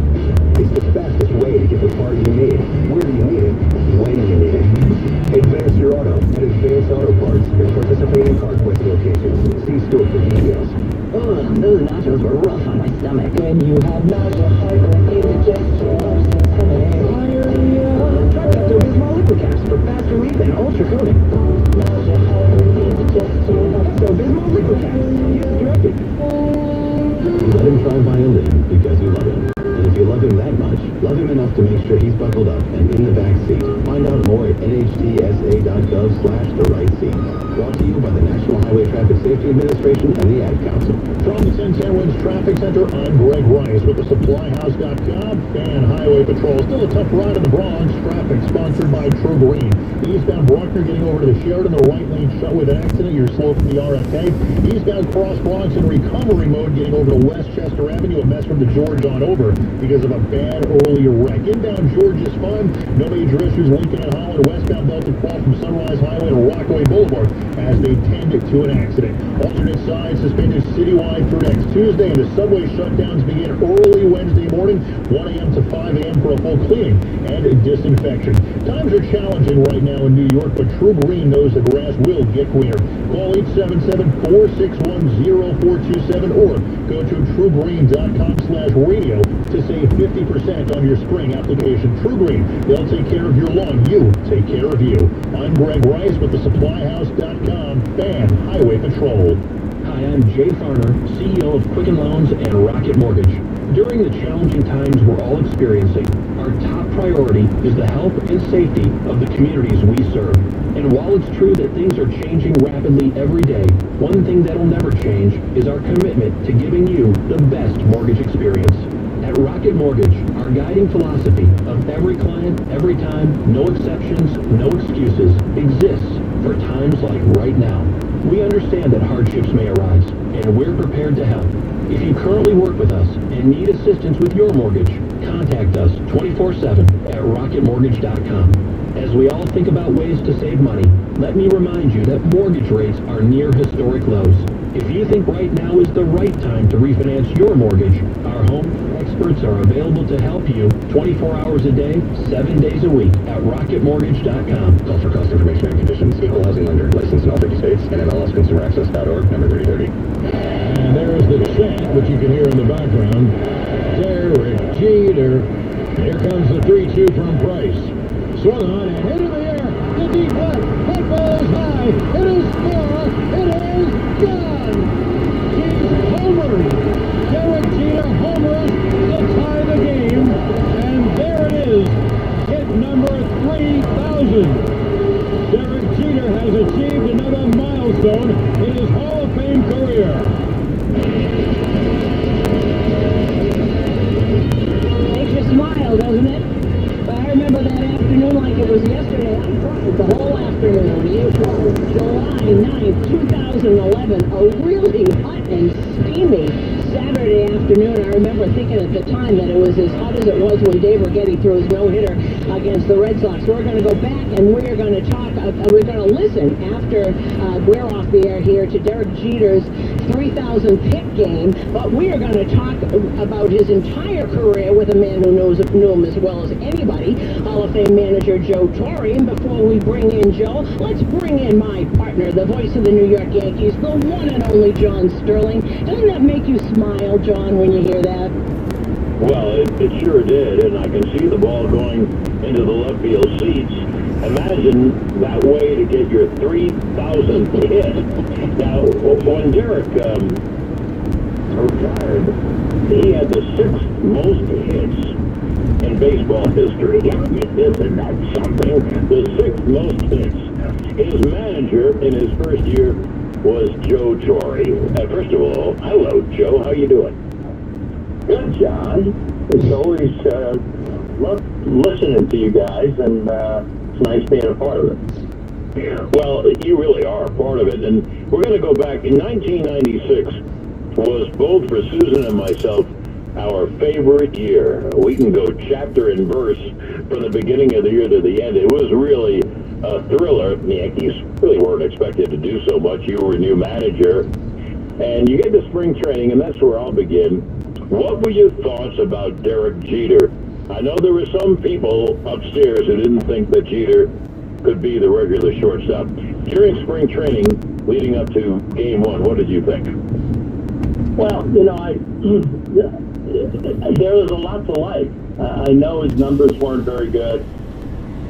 It's the fastest way to get the part you need, where you need it, when you need it. Advance your auto at Advanced Auto Parts and participating CarQuest locations. See store for details. Ugh, those nachos were rough on my stomach. When you have nausea, heartburn, indigestion, try Pepto-Bismol Liquid Caps for fast relief and ultra coating. Pepto-Bismol Liquid Caps. Use as directed. Let him try violin because you love him. And if you love him that much, love him enough to make sure he's buckled up and in the back seat. Find out more at nhtsa.gov/the right seat. Brought to you by the National Highway Traffic Safety Administration and the Ad Council. From the 1010 Winds Traffic Center, I'm Greg Rice with the SupplyHouse.com. Fan Highway Patrol. Still a tough ride in the Bronx. Traffic sponsored by True Green. Eastbound Bruckner getting over to the Sheridan. The right lane shut with an accident. You're slow from the RFK. Eastbound Cross Bronx in recovery mode getting over to Westchester Avenue. A mess from the George on over because of a bad earlier wreck. Inbound George is fine. No major issues. Lincoln and Holland. Westbound Delta Cross from Sunrise Highway to Rockaway Boulevard as they tend to an accident. Alternate side suspended citywide through next Tuesday, and the subway shutdowns begin early Wednesday morning, 1 a.m. to 5 a.m. for a full cleaning and disinfection. Times are challenging right now in New York, but True Green knows the grass will get greener. Call 877-461-0427 or go to truegreen.com/radio to save 50% on your spring application. True Green, they'll take care of your lawn. You take care of you. I'm Greg Rice with the SupplyHouse.com Fan Highway Patrol. Hi, I'm Jay Farner, CEO of Quicken Loans and Rocket Mortgage. During the challenging times we're all experiencing, our top priority is the health and safety of the communities we serve. And while it's true that things are changing rapidly every day, one thing that'll never change is our commitment to giving you the best mortgage experience. At Rocket Mortgage, our guiding philosophy of every client, every time, no exceptions, no excuses, exists for times like right now. We understand that hardships may arise, and we're prepared to help. If you currently work with us and need assistance with your mortgage, contact us 24/7 at rocketmortgage.com. As we all think about ways to save money, let me remind you that mortgage rates are near historic lows. If you think right now is the right time to refinance your mortgage, our home experts are available to help you 24 hours a day, 7 days a week at rocketmortgage.com. Call for cost information and conditions. Equal housing lender. Licensed in all 50 states. And MLSConsumerAccess.org, number 3030. And there's the chant, which you can hear in the background. Derek Jeter. Here comes the 3-2 from Price. Swung on and hit in the air. The deep left. That ball is high. It is far. It is gone. He's homered. Derek Jeter homers to tie the game. And there it is. Hit number 3,000. Derek Jeter has achieved another milestone in his Hall of Fame career. Makes you smile, doesn't it? But I remember that afternoon like it was yesterday. I cried the whole afternoon. It was July 9th, 2011, a really hot and steamy Saturday afternoon. afternoon. I remember thinking at the time that it was as hot as it was when Dave Righetti threw his no-hitter against the Red Sox. We're going to go back and we're going to talk, we're going to listen after we're off the air here to Derek Jeter's 3,000 pick game, but we are going to talk about his entire career with a man who knew him as well as anybody, Hall of Fame manager Joe Torre. And before we bring in Joe, let's bring in my partner, the voice of the New York Yankees, the one and only John Sterling. Doesn't that make you smile, John, when you hear that? Well, it sure did, and I can see the ball going into the left field seats. Imagine that way to get your 3,000th hit. Now, when Derek retired, he had the 6th most hits in baseball history. Isn't that something? The 6th most hits. His manager in his first year was Joe Torre. First of all, hello, Joe. How you doing? Good, John. It's always love listening to you guys, and it's nice being a part of it. Well, you really are a part of it, and we're going to go back. In 1996 was both for Susan and myself our favorite year. We can go chapter and verse from the beginning of the year to the end. It was really a thriller. The Yankees really weren't expected to do so much. You were a new manager, and you get to spring training, and that's where I'll begin. What were your thoughts about Derek Jeter? I know there were some people upstairs who didn't think that Jeter could be the regular shortstop. During spring training, leading up to Game 1, what did you think? Well, there was a lot to like. I know his numbers weren't very good,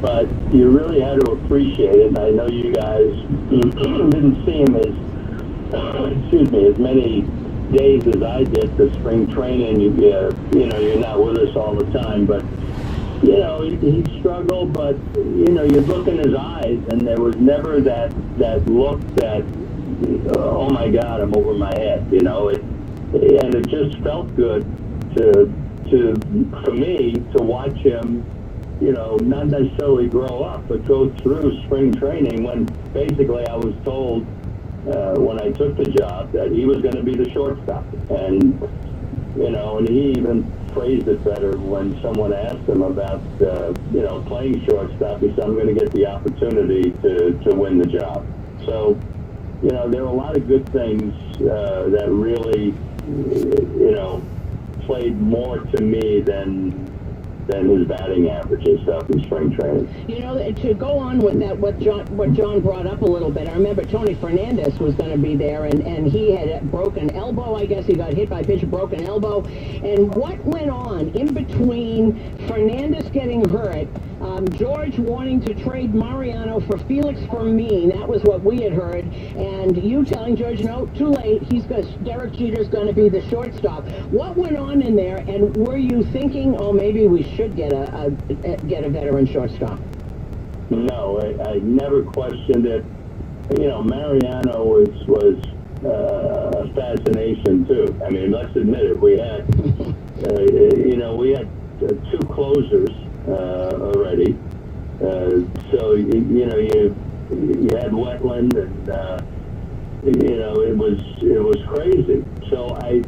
but you really had to appreciate it. And I know you guys didn't see him as many days as I did to spring training. You're not with us all the time, but he struggled. But you look in his eyes, and there was never that look that, oh my God, I'm over my head. And it just felt good for me to watch him, not necessarily grow up, but go through spring training when basically I was told when I took the job that he was going to be the shortstop. And, and he even phrased it better when someone asked him about, playing shortstop. He said, I'm going to get the opportunity to win the job. So, there were a lot of good things that really, played more to me than his batting average and stuff in spring training. To go on with that, what John brought up a little bit, I remember Tony Fernandez was going to be there, and he had a broken elbow. I guess he got hit by a pitch, a broken elbow. And what went on in between Fernandez getting hurt, George wanting to trade Mariano for Felix Fermin, that was what we had heard, and you telling George, no, too late, Derek Jeter's going to be the shortstop. What went on in there, and were you thinking, oh, maybe we should get a veteran shortstop? No, I never questioned it. Mariano was a fascination too. I mean, let's admit it. We had, we had 2 closers already. So you had Wetland, and it was crazy. So I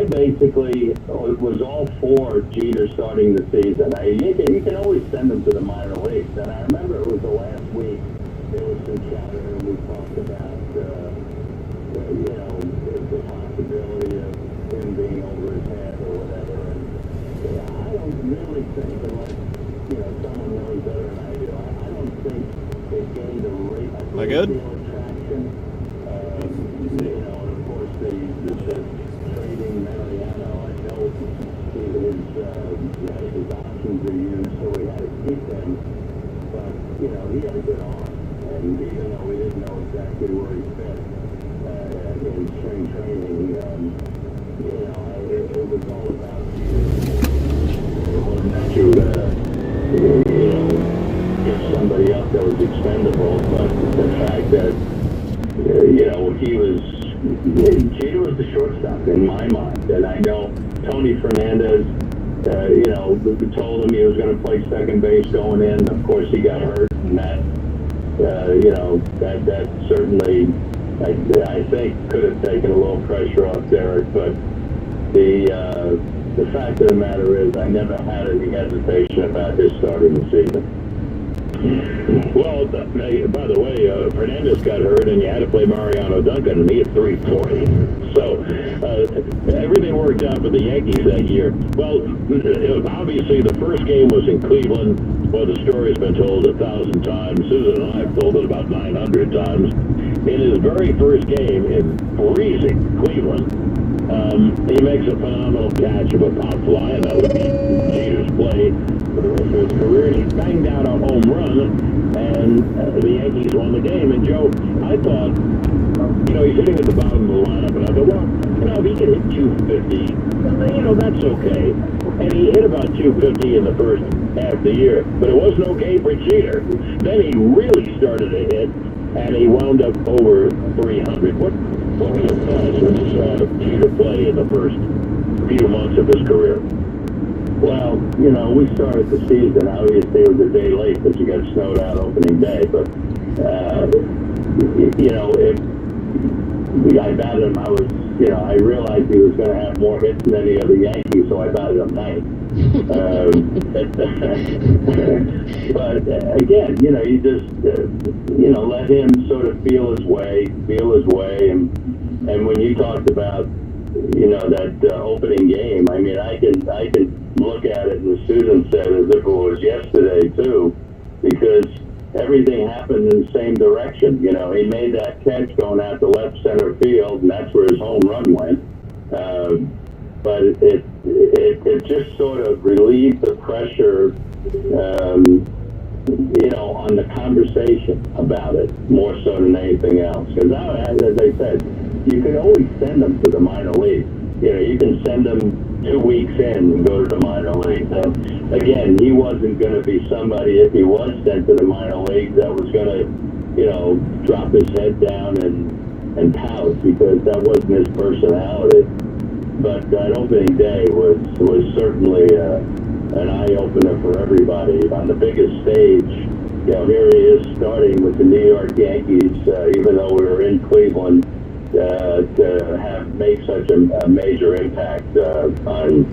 basically was all for Jeter starting the season. You can always send him to the minor leagues. And I remember it was the last week, there was some chatter, and we talked about, the possibility of him being over his head or whatever. And I don't really think, unless, someone knows better than I do, I don't think it gained a great deal of traction. And of course, the trading Mariano, I know his options are used, so we had to keep them. But, he had a good arm. And even though we didn't know exactly where he fit in spring training, it was all about get somebody up that was expendable. But the fact that, Jeter was the shortstop in my mind. And I know Tony Fernandez, we told him he was going to play second base going in. Of course, he got hurt, and that certainly, I think, could have taken a little pressure off Derek. But, the fact of the matter is I never had any hesitation about his starting the season. Well, by the way, Fernandez got hurt, and you had to play Mariano Duncan, and he had 340. So everything worked out for the Yankees that year. Well, obviously the first game was in Cleveland. Well, the story's been told 1,000 times. Susan and I have told it about 900 times. In his very first game in freezing Cleveland, he makes a phenomenal catch of a pop fly, and that would be Jeter's play for the rest of his career. He banged out a home run, and the Yankees won the game. And Joe, I thought, he's sitting at the bottom of the lineup, and I thought, well, if he can hit 250, that's okay. And he hit about 250 in the first half of the year, but it wasn't okay for Jeter. Then he really started to hit, and he wound up over 300. What were your thoughts when you saw Jeter play in the first few months of his career? Well, we started the season. Obviously, it was a day late because you got snowed out opening day. But, if I batted him, I realized he was going to have more hits than any other Yankee, so I batted him ninth. But again, you just, let him sort of feel his way. And when you talked about, that opening game, I mean, I can look at it, and Susan said, as if it was yesterday too, because everything happened in the same direction. He made that catch going out to left center field, and that's where his home run went. But it just sort of relieved the pressure, on the conversation about it, more so than anything else. Because as I said, you can always send them to the minor league. You can send them 2 weeks in and go to the minor league. And again, he wasn't going to be somebody, if he was sent to the minor league, that was going to, drop his head down and pout, because that wasn't his personality. But that opening day was certainly an eye-opener for everybody. On the biggest stage, here he is starting with the New York Yankees, even though we were in Cleveland, to make such a major impact on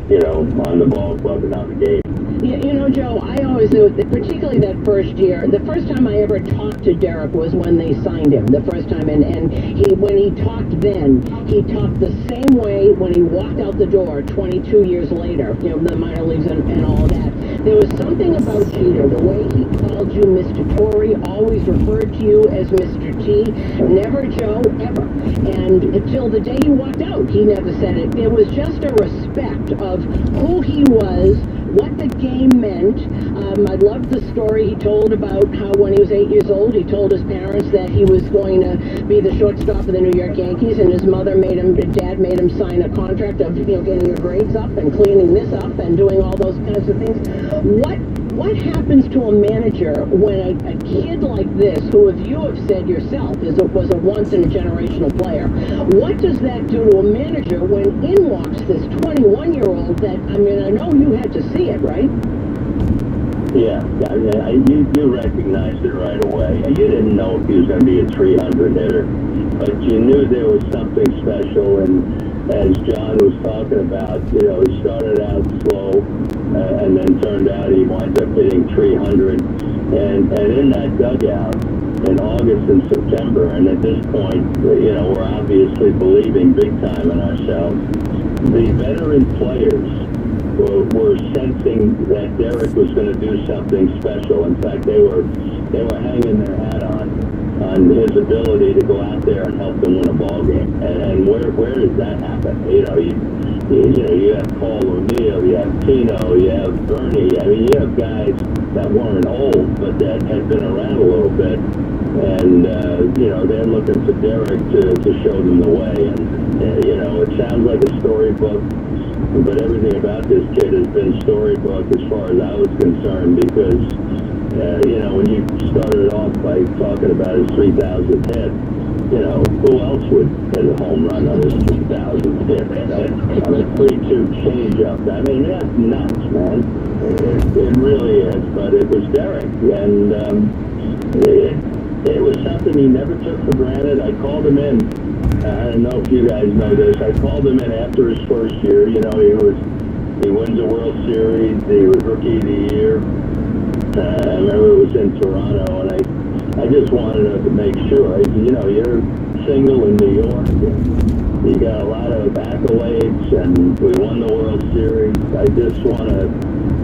the ball club and on the game. Joe, I always knew, particularly that first year, the first time I ever talked to Derek was when they signed him, the first time, and when he talked then, he talked the same way when he walked out the door 22 years later, the minor leagues and all that. There was something about Jeter, the way he called you Mr. Torre, always referred to you as Mr. T, never Joe, ever. And until the day he walked out, he never said it. There was just a respect of who he was, what the game meant. I loved the story he told about how when he was 8 years old, he told his parents that he was going to be the shortstop of the New York Yankees, and his dad made him sign a contract of, getting your grades up and cleaning this up and doing all those kinds of things. What happens to a manager when a kid like this, who, as you have said yourself, was a once-in-a-generational player, what does that do to a manager when in walks this 21-year-old that, I know you had to see it, right? Yeah, you recognized it right away. You didn't know if he was going to be a 300 hitter, but you knew there was something special. And as John was talking about, he started out slow, and then turned out he winds up hitting 300. And in that dugout in August and September, and at this point, we're obviously believing big time in ourselves. The veteran players were sensing that Derek was going to do something special. In fact, they were hanging their hat on his ability to go out there and help them win a ball game. And where does that happen? You have Paul O'Neill, you have Tino, you have Bernie. You have guys that weren't old, but that had been around a little bit. And, they're looking for Derek to show them the way. And, it sounds like a storybook, but everything about this kid has been storybook as far as I was concerned, because, when you started off by talking about his 3,000th hit, who else would hit a home run on his 3,000th hit? On a 3-2 changeup. That's nuts, man. It really is, but it was Derek, and it was something he never took for granted. I called him in I don't know if you guys know this. I called him in after his first year. You know, he wins the World Series. He was Rookie of the Year. I remember it was in Toronto, and I just wanted to make sure. I said, you know, you're single in New York. You got a lot of accolades, and we won the World Series. I just want to,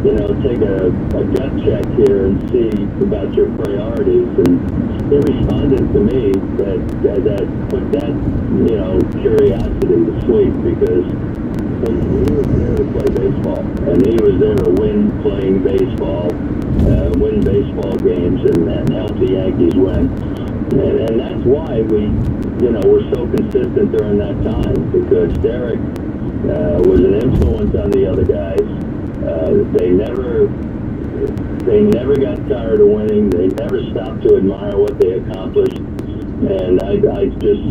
you know, take a gut check here and see about your priorities. And he responded to me that put that, you know, curiosity to sleep, because he was there to play baseball, and he was there to win playing baseball, win baseball games, and help the Yankees win. And that's why we, you know, were so consistent during that time, because Derek was an influence on the other guys. They never got tired of winning. They never stopped to admire what they accomplished. And I just,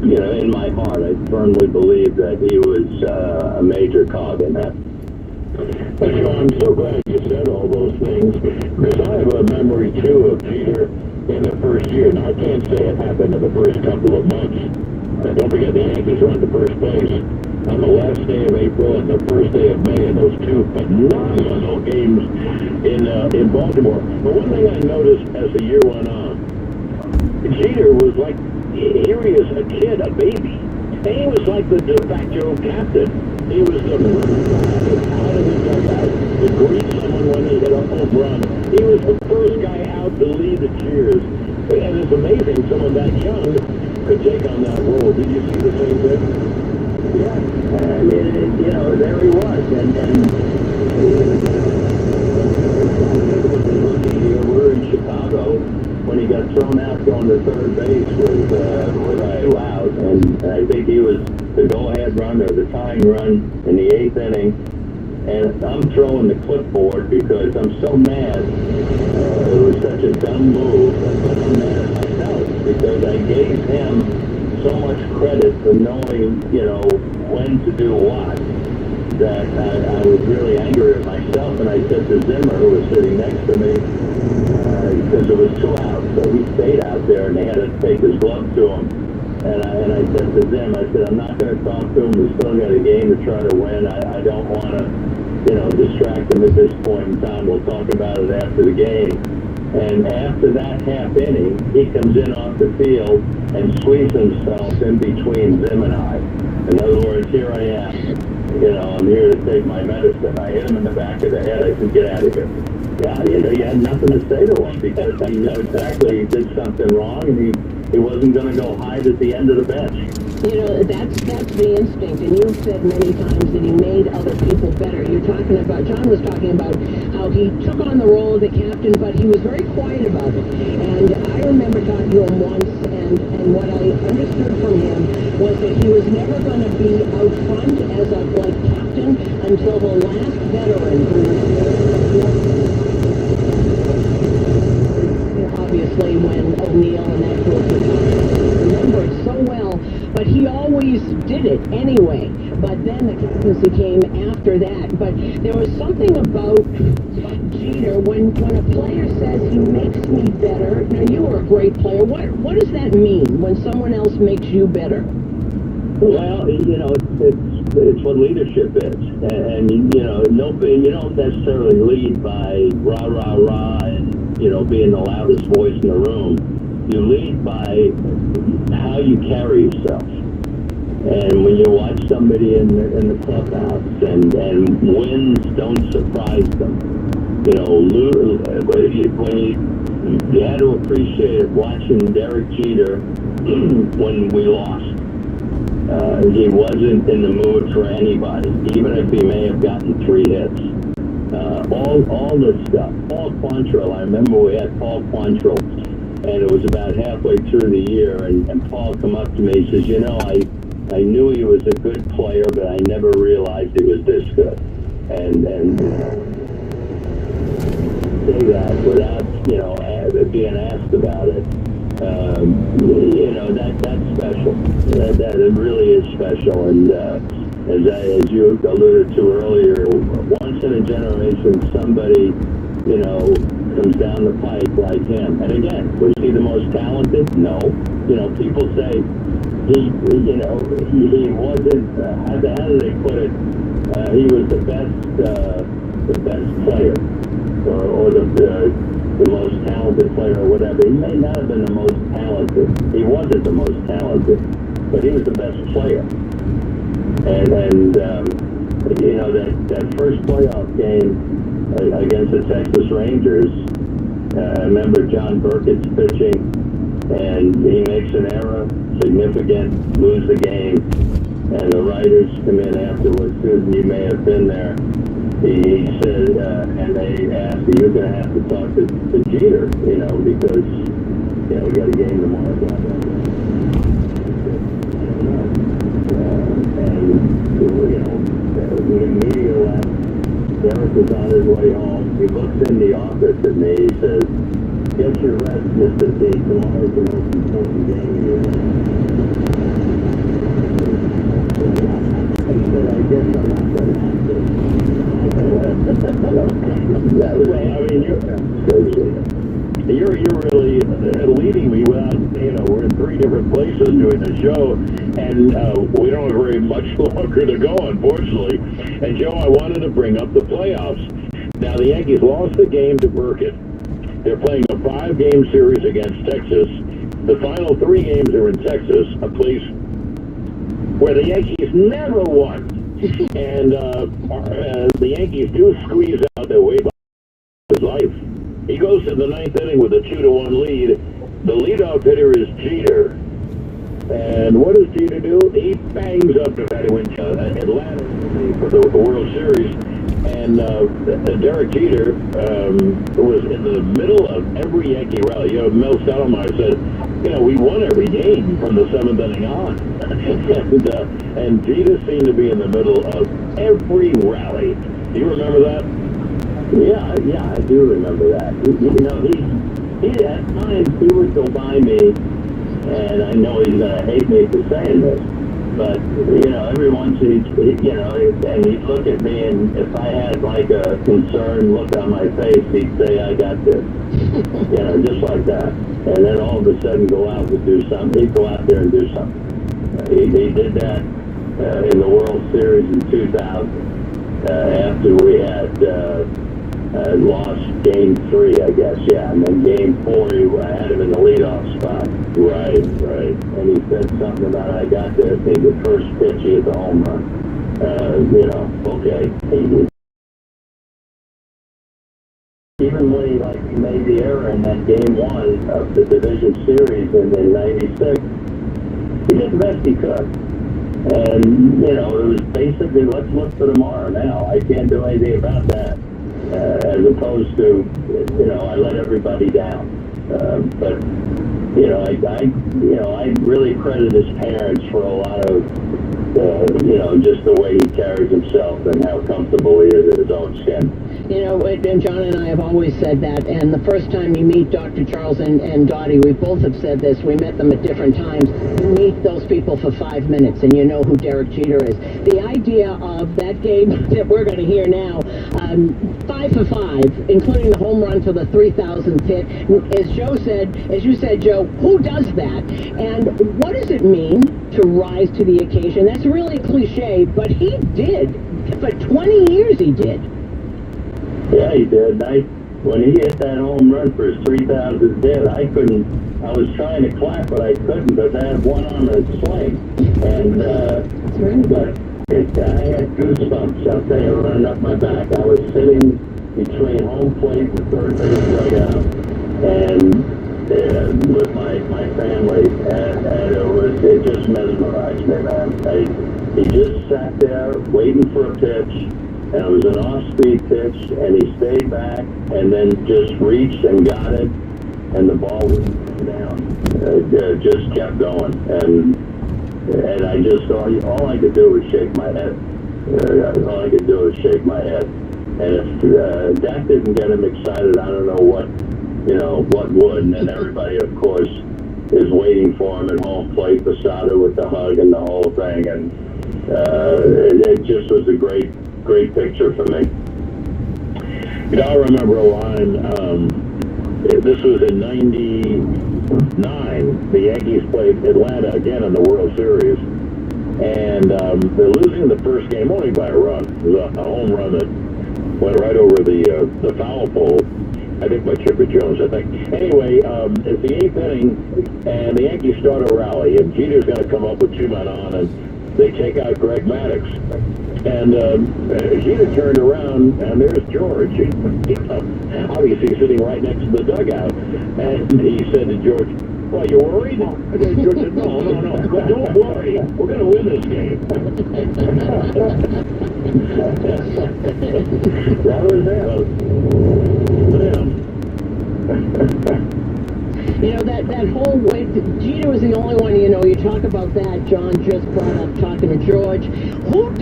you know, in my heart, I firmly believe that he was a major cog in that. I'm so glad you said all those things, because I have a memory, too, of Peter in the first year. Now, I can't say it happened in the first couple of months. Don't forget, the Yankees were in the first place on the last day of April and the first day of May in those two phenomenal games in Baltimore. But one thing I noticed as the year went on, Jeter was like, here he is, a kid, a baby. And he was like the de facto captain. He was the first guy out of the dugout to greet someone when they hit a home run. He was the first guy out to lead the cheers. And it's amazing someone that young could take on that role. Did you see the same thing? Yeah, I mean, you know, there he was, and we were in Chicago when he got thrown out going to third base with 2 out, and I think he was the go-ahead run or the tying run in the 8th inning, and I'm throwing the clipboard because I'm so mad. It was such a dumb move, but I'm mad at myself because I gave him so much credit for knowing, you know, when to do what, that I was really angry at myself, and I said to Zimmer, who was sitting next to me, because it was 2 out, so he stayed out there, and they had to take his glove to him, and I said to Zim, I said, I'm not going to talk to him, we still got a game to try to win, I don't want to, you know, distract him at this point in time, we'll talk about it after the game. And after that half inning, he comes in off the field and squeezes himself in between Zim and I. In other words, here I am. You know, I'm here to take my medicine. I hit him in the back of the head. I said, get out of here. Yeah, you know, you had nothing to say to him because he knew exactly he did something wrong, and he wasn't going to go hide at the end of the bench. You know, that's the instinct, and you've said many times that he made other people better. You're talking about, John was talking about how he took on the role of the captain, but he was very quiet about it. And I remember talking to him once, and what I understood from him was that he was never going to be out front as a, like, captain until the last veteran who obviously when O'Neill and that group was remember it so well, but he always did it anyway. But then the captaincy came after that. But there was something about Jeter when a player says he makes me better. Now you were a great player. What does that mean when someone else makes you better? Well, you know, it's what leadership is, and you know, you don't necessarily lead by rah rah rah and, you know, being the loudest voice in the room. You lead by how you carry yourself. And when you watch somebody in the clubhouse and wins don't surprise them, you know, when you had to appreciate it watching Derek Jeter when we lost. He wasn't in the mood for anybody, even if he may have gotten 3 hits. All this stuff. Paul Quantrill, I remember we had Paul Quantrill, and it was about halfway through the year, and Paul come up to me, he says, you know, I knew he was a good player, but I never realized he was this good. And say that without, you know, being asked about it. You know, that's special. That it really is special. And as you alluded to earlier, once in a generation, somebody, you know, comes down the pipe like him. And again, was he the most talented? No. You know, people say he wasn't, how do they put it? He was the best player, or the most talented player, or whatever. He may not have been the most talented. He wasn't the most talented, but he was the best player. And you know, that first playoff game against the Texas Rangers, I remember John Burkett's pitching, and he makes an error, significant, lose the game, and the writers come in afterwards. Susan, you may have been there. He said, and they asked, you're going to have to talk to Jeter, you know, because, you know, we got a game tomorrow. And, you know, the media left. Derek was on his way home. He looks in the office at me. He says, get your rest, Mr. T. Tomorrow's the most important game of your life. He said, I guess I'm not going to have to. I mean, you're really leading me without, you know, we're in three different places doing the show, and we don't have very much longer to go, unfortunately. And Joe, I wanted to bring up the playoffs. Now, the Yankees lost the game to Burkett. They're playing a 5-game series against Texas. The final 3 games are in Texas, a place where the Yankees never won. And the Yankees do squeeze out their way by his life. He goes to the 9th inning with a 2-1 lead. The leadoff hitter is Jeter. And what does Jeter do? He bangs up to Atlanta for the World Series. And Derek Jeter was in the middle of every Yankee rally. You know, Mel Stottlemyre said, you know, we won every game from the 7th inning on. And Jeter seemed to be in the middle of every rally. Do you remember that? Yeah, I do remember that. You know, he at times he would go by me, and I know he's going to hate me for saying this, but, you know, every once you know, and he'd look at me, and if I had, like, a concerned look on my face, he'd say, I got this. You know, just like that. And then all of a sudden go out and do something. He'd go out there and do something. He did that in the World Series in 2000, after we had lost Game 3, I guess, yeah. And then Game 4, I had him in the leadoff spot. Right. And he said something about, I got this. He the first pitch, he hit the home run. You know, okay. Even when he made the error in that Game 1 of the division series in 96, he did the best he could. And, you know, it was basically, let's look for tomorrow now. I can't do anything about that. As opposed to, you know, I let everybody down. But, you know, I really credit his parents for a lot of, you know, just the way he carries himself and how comfortable he is in his own skin. You know, and John and I have always said that, and the first time you meet Dr. Charles and Dottie, we both have said this, we met them at different times, you meet those people for 5 minutes and you know who Derek Jeter is. The idea of that game that we're going to hear now, 5 for 5, including the home run to the 3,000th hit, as you said, Joe, who does that? And what does it mean to rise to the occasion? That's really cliche, but he did. For 20 years he did. Yeah, he did. When he hit that home run for his 3,000th hit, I was trying to clap, but I couldn't because I had one arm in a sling. And, but I had goosebumps, I'll tell you, running up my back. I was sitting between home plate and third base dugout, and with my family, and it just mesmerized me, man. He just sat there waiting for a pitch. And it was an off-speed pitch, and he stayed back, and then just reached and got it, and the ball was down. Just kept going, and I just all I could do was shake my head. All I could do was shake my head. And if that didn't get him excited, I don't know what would. And then everybody, of course, is waiting for him at home plate, Posada with the hug and the whole thing, and it just was a great picture for me. You know, I remember a line, this was in 99. The Yankees played Atlanta again in the World Series. And they're losing the first game only by a run. It was a home run that went right over the foul pole. I think by Chipper Jones, I think. Anyway, it's the 8th inning, and the Yankees start a rally, and Jeter's going to come up with 2 men on, and they take out Greg Maddux. And Jeter turned around, and there's George, obviously sitting right next to the dugout. And he said to George, "Well, you worried?" And then George said, no. But don't worry. We're going to win this game. That was You know, that whole way, Jeter was the only one, you know, you talk about that, John just brought up talking to George. Who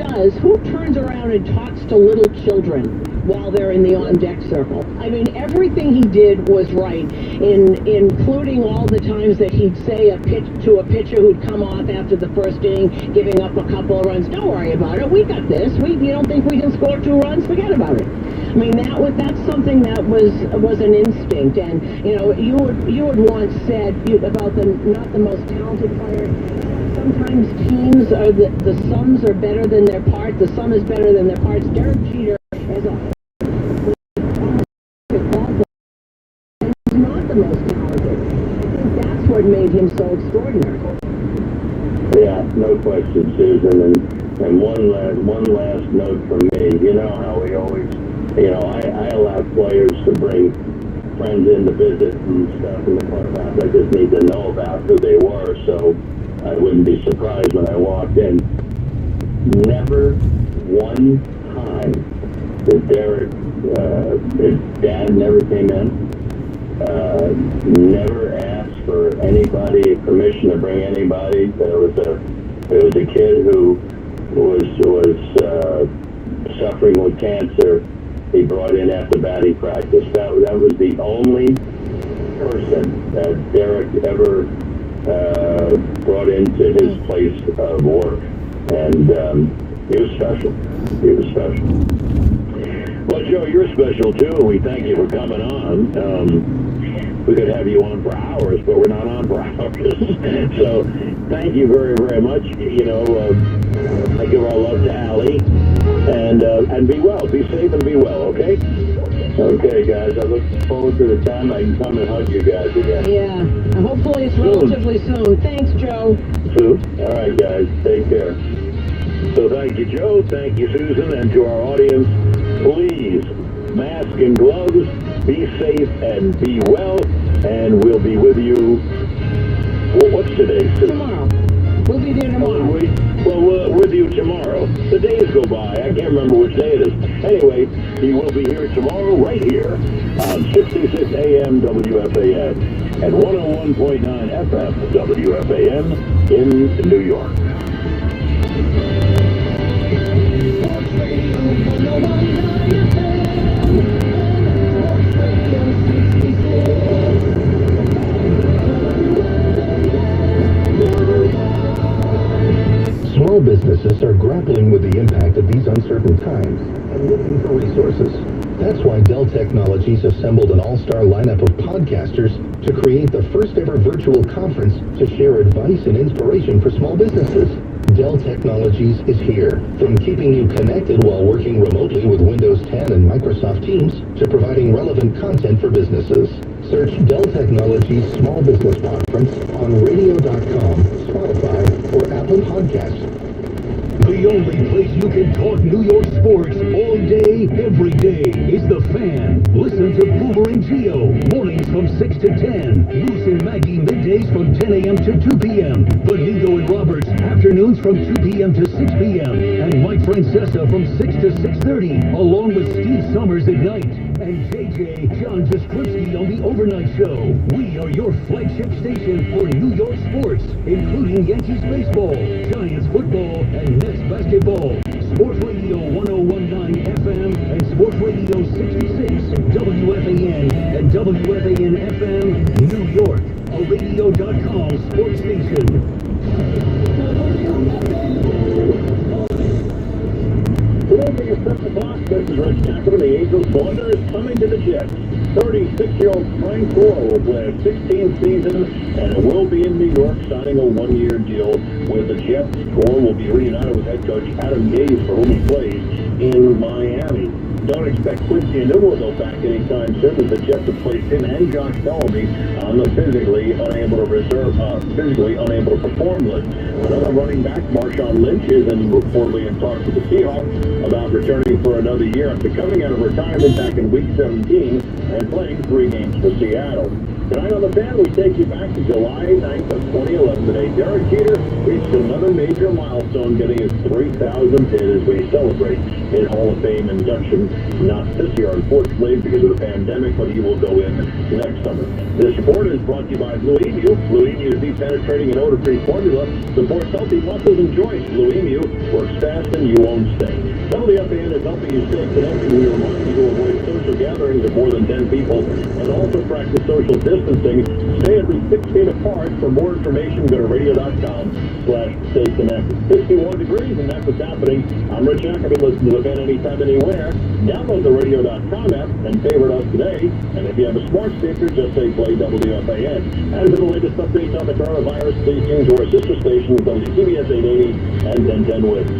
turns around and talks to little children while they're in the on-deck circle? I mean, everything he did was right, including all the times that he'd say a pitcher who'd come off after the first inning, giving up a couple of runs. Don't worry about it. We got this. You don't think we can score 2 runs? Forget about it. I mean, that's something that was an instinct, and you know, you would once said about not the most talented player. Sometimes teams are the sums are better than their parts. The sum is better than their parts. Derek Jeter, as a whole, is not the most talented. I think that's what made him so extraordinary. Yeah, no question, Susan. And one last note from me. You know how we always. You know, I allow players to bring friends in to visit and stuff in the clubhouse. I just need to know about who they were, so I wouldn't be surprised when I walked in. Never one time did Derek, his dad never came in, never asked for anybody, permission to bring anybody. There was a kid who was suffering with cancer. He brought in after batting practice. That was the only person that Derek ever brought into his place of work. And he was special. He was special. Well, Joe, you're special, too, and we thank you for coming on. We could have you on for hours, but we're not on for hours. So thank you very, very much. You know, I give our love to Allie. And be well. Be safe and be well, okay? Okay, guys. I look forward to the time I can come and hug you guys again. Yeah. Hopefully it's relatively soon. Thanks, Joe. Soon? All right, guys. Take care. So thank you, Joe. Thank you, Susan. And to our audience, please, mask and gloves. Be safe and be well. And we'll be with you. Well, what's today, Susan? Tomorrow. We'll be there tomorrow. Well, with you tomorrow. The days go by. I can't remember which day it is. Anyway, he will be here tomorrow right here on 66 AM WFAN and 101.9 FM WFAN in New York. Small businesses are grappling with the impact of these uncertain times and looking for resources. That's why Dell Technologies assembled an all-star lineup of podcasters to create the first ever virtual conference to share advice and inspiration for small businesses. Dell Technologies is here, from keeping you connected while working remotely with Windows 10 and Microsoft Teams to providing relevant content for businesses. Search Dell Technologies Small Business Conference on radio.com, Spotify, or Apple Podcasts. The only place you can talk New York sports all day, every day is The Fan. Listen to Boomer and Geo, mornings from 6 to 10. Bruce and Maggie, middays from 10 a.m. to 2 p.m. Benito and Roberts, afternoons from 2 p.m. to 6 p.m. And Mike Francesa from 6 to 6:30, along with Steve Summers at night. And JJ, John Jastrzewski on the overnight show. We are your flagship station for New York sports, including Yankees baseball, Giants football, and Nets basketball. Sports Radio 1019 FM and Sports Radio 66 WFAN and WFAN FM New York, a radio.com sports station. Today is 7 o'clock. This is Rich Jackson. The Angels wonder is coming to the Jets. 36-year-old Frank Gore will play a 16th season, and it will be in New York, signing a one-year deal with the Jets. Gore will be reunited with head coach Adam Gase, for whom he plays in Miami. Don't expect Quincy Enunwa back anytime soon, as the Jets have placed him and Josh Bellamy on the physically unable to perform list. Another running back, Marshawn Lynch, is reportedly in talks with the Seahawks about returning for another year after coming out of retirement back in Week 17 and playing 3 games for Seattle. Tonight on The Fan, we take you back to July 9th of 2011. Today, Derek Jeter reached another major milestone, getting his 3,000th hit as we celebrate his Hall of Fame induction. Not this year, unfortunately, because of the pandemic, but he will go in next summer. This report is brought to you by Blue Emu. Blue Emu's deep penetrating and odor-free formula supports healthy muscles and joints. Blue Emu works fast and you won't stay. WFAN is helping you stay connected. We remind you to avoid social gatherings of more than 10 people and also practice social distancing. Stay at least 6 feet apart. For more information, go to radio.com/stay connected. 61 degrees, and that's what's happening. I'm Rich Ackerman. Listen to The Fan anytime, anywhere. Download the radio.com app and favorite us today. And if you have a smart speaker, just say play WFAN. As for the latest updates on the coronavirus, please tune to our sister stations, WCBS 880 and 1010 West.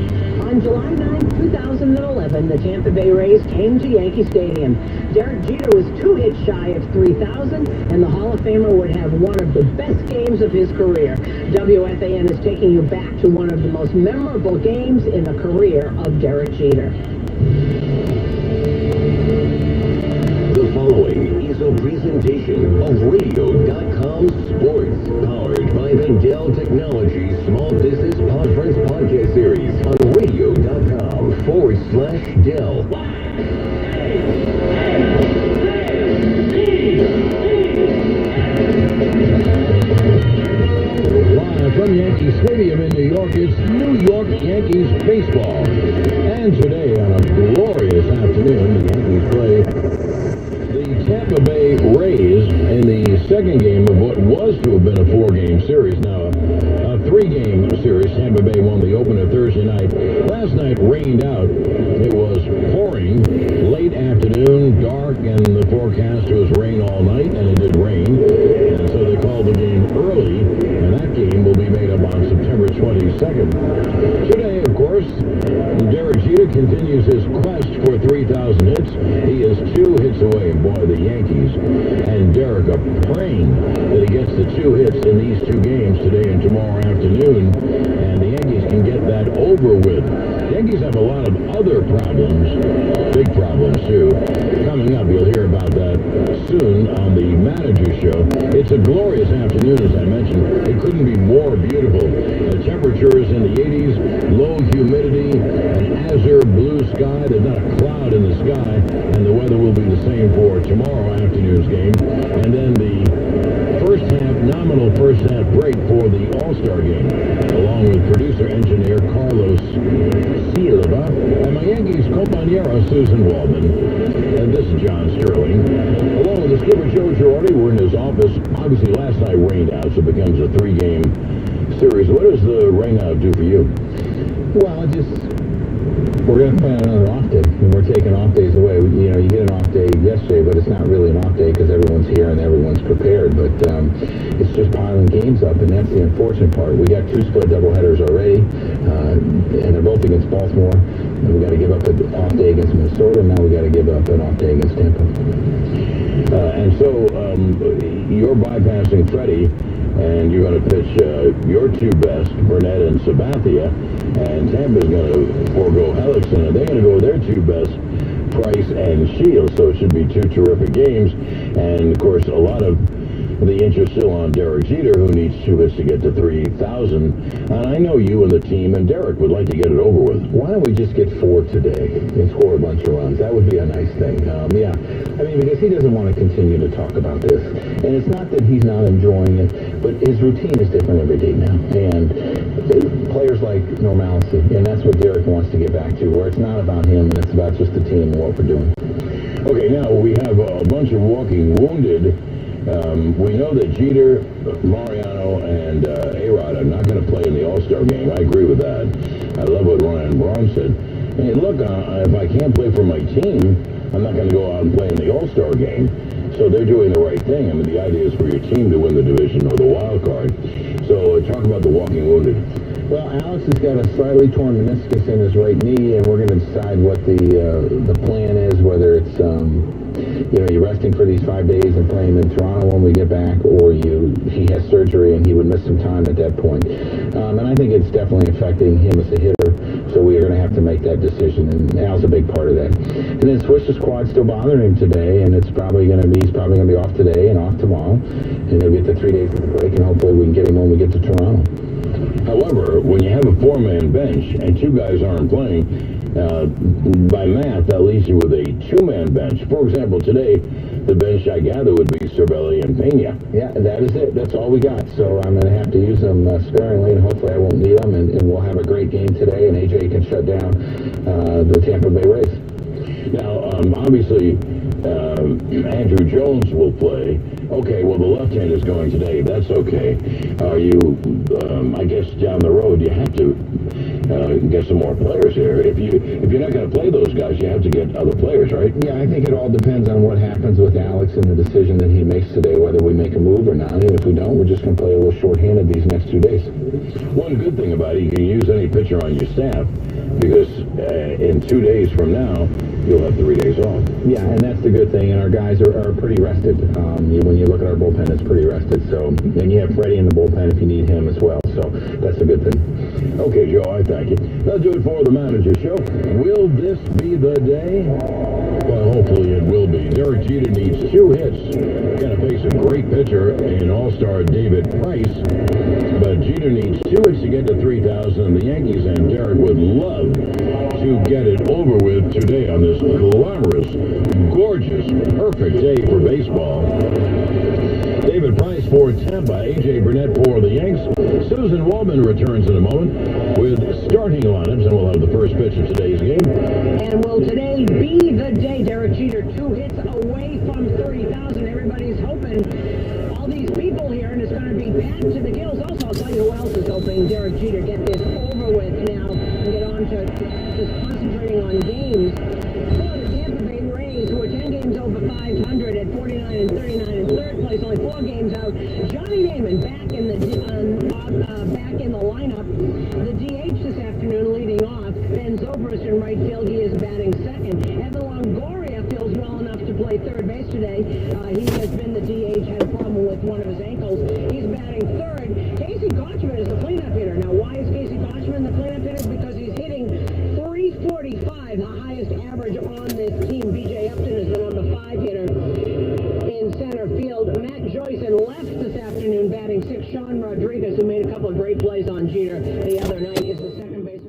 On July 9, 2011, the Tampa Bay Rays came to Yankee Stadium. Derek Jeter was 2 hits shy of 3,000, and the Hall of Famer would have one of the best games of his career. WFAN is taking you back to one of the most memorable games in the career of Derek Jeter. The following is a presentation of Radio.com Sports, powered by the Dell Technologies Small Business Conference podcast series on Radio.com/Dell. Live from Yankee Stadium in New York, it's New York Yankees baseball. And today, on a glorious afternoon, the Yankees play the Tampa Bay Rays in the second game of what was to have been a 4-game series. Now, a 3-game series. Tampa Bay won the opener Thursday night. Last night rained out. It was pouring late afternoon, dark, and the forecast was rain all night, and it did rain. And so they called the game early, and that game will be made up on September 22nd. Today, of course, Derek Jeter continues his quest for 3,000 hits. He is 2 hits away. Boy, the Yankees and Derek are praying that he gets the 2 hits in these 2 games today and tomorrow afternoon, and the Yankees can get that over with. The Yankees have a lot of other problems, big problems too. Coming up, you'll hear about that soon on the Manager Show. It's a glorious afternoon, as I mentioned. It couldn't be more beautiful. The temperature is in the 80s, low humidity, an azure blue sky. There's not a cloud in the sky, and the weather will be the same for tomorrow afternoon's game. And then the nominal first half break for the All-Star game, along with producer-engineer Carlos Silva and my Yankees compañera Susan Waldman. And this is John Sterling. Along with the skipper Joe Torre, we're in his office. Obviously, last night rained out, so it becomes a 3-game series. What does the rain out do for you? Well, we're going to plan another off day, and we're taking off days away. You get an off day yesterday, but it's not really an off day because everyone's here and everyone's prepared. But it's just piling games up, and that's the unfortunate part. We got 2 split doubleheaders already, and they're both against Baltimore. And we got to give up an off day against Minnesota, and now we got to give up an off day against Tampa. And so you're bypassing Freddie, and you're going to pitch your 2 best, Burnett and Sabathia, and Tampa's going to forego Hellickson, and they're going to go with their 2 best, Price and Shields. So it should be 2 terrific games, and of course a lot of the interest still on Derek Jeter, who needs 2 hits to get to 3,000. And I know you and the team and Derek would like to get it over with. Why don't we just get 4 today and score a bunch of runs? That would be a nice thing. Because he doesn't want to continue to talk about this. And it's not that he's not enjoying it, but his routine is different every day now. And players like normalcy, and that's what Derek wants to get back to, where it's not about him and it's about just the team and what we're doing. Okay, now we have a bunch of walking wounded. We know that Jeter, Mariano, and A-Rod are not going to play in the All-Star game. I agree with that. I love what Ryan Braun said. Hey, look, if I can't play for my team, I'm not going to go out and play in the All-Star game. So they're doing the right thing. I mean, the idea is for your team to win the division or the wild card. So talk about the walking wounded. Well, Alex has got a slightly torn meniscus in his right knee, and we're going to decide what the plan is, whether it's you're resting for these 5 days and playing in Toronto when we get back, or he has surgery and he would miss some time at that point. And I think it's definitely affecting him as a hitter, so we are going to have to make that decision, and Al's a big part of that. And then Swish's quad still bothering him today, and he's probably going to be off today and off tomorrow, and he'll get the 3 days of the break, and hopefully we can get him when we get to Toronto. However, when you have a four-man bench and two guys aren't playing, by math, that leaves you with a two-man bench. For example, today, the bench I gather would be Cervelli and Pena. Yeah, that is it. That's all we got. So I'm going to have to use them sparingly, and hopefully I won't need them, and we'll have a great game today, and AJ can shut down the Tampa Bay Rays. Now, obviously, Andrew Jones will play. Okay, well, the left hand is going today. That's okay. I guess down the road, you have to get some more players here. If you're not going to play those guys, you have to get other players, right? Yeah, I think it all depends on what happens with Alex and the decision that he makes today, whether we make a move or not. And if we don't, we're just going to play a little shorthanded these next 2 days. One good thing about it, you can use any pitcher on your staff, because in 2 days from now, you'll have 3 days off. Yeah, and that's the good thing, and our guys are pretty rested. When you look at our bullpen, it's pretty rested. So, and you have Freddie in the bullpen if you need him as well. So that's a good thing. Okay, Joe, I thank you. That'll do it for the Manager Show. Will this be the day? Well, hopefully it will be. Derek Jeter needs 2 hits. Going to face a great pitcher in All-Star David Price. But Jeter needs 2 hits to get to 3,000, and the Yankees and Derek would love to get it over with today on this glamorous, gorgeous, perfect day for baseball. David Price for Tampa, A.J. Burnett for the Yanks. Susan Waldman returns in a moment with starting lineups, and we'll have the first pitch of today's game. And will today be the day? Derek Jeter 2 hits away from 30,000. Everybody's hoping. All these people here, and it's going to be packed to the gills. Also, I'll tell you who else is hoping Derek Jeter get this over with now and get on to just concentrating on games. For the Tampa Bay Rays, who are 10 games over 500 at 49 and 39 in third place, only 4 games out. Johnny Damon back in the lineup. The DH this afternoon leading off. Ben Zobrist in right field. He is batting second. Evan Longoria feels well enough to play third base today. He has been the DH, had a problem with one of his ankles. He's batting third. Casey Kochman is the cleanup hitter. Now, why is Casey Kochman the cleanup hitter? Because he's hitting 345, the highest average on this team. B.J. Upton is the number 5 hitter in center field. Matt Joyce in left this afternoon batting 6. Sean Rodriguez, who made a couple of great plays on Jeter the other night, is the second baseman.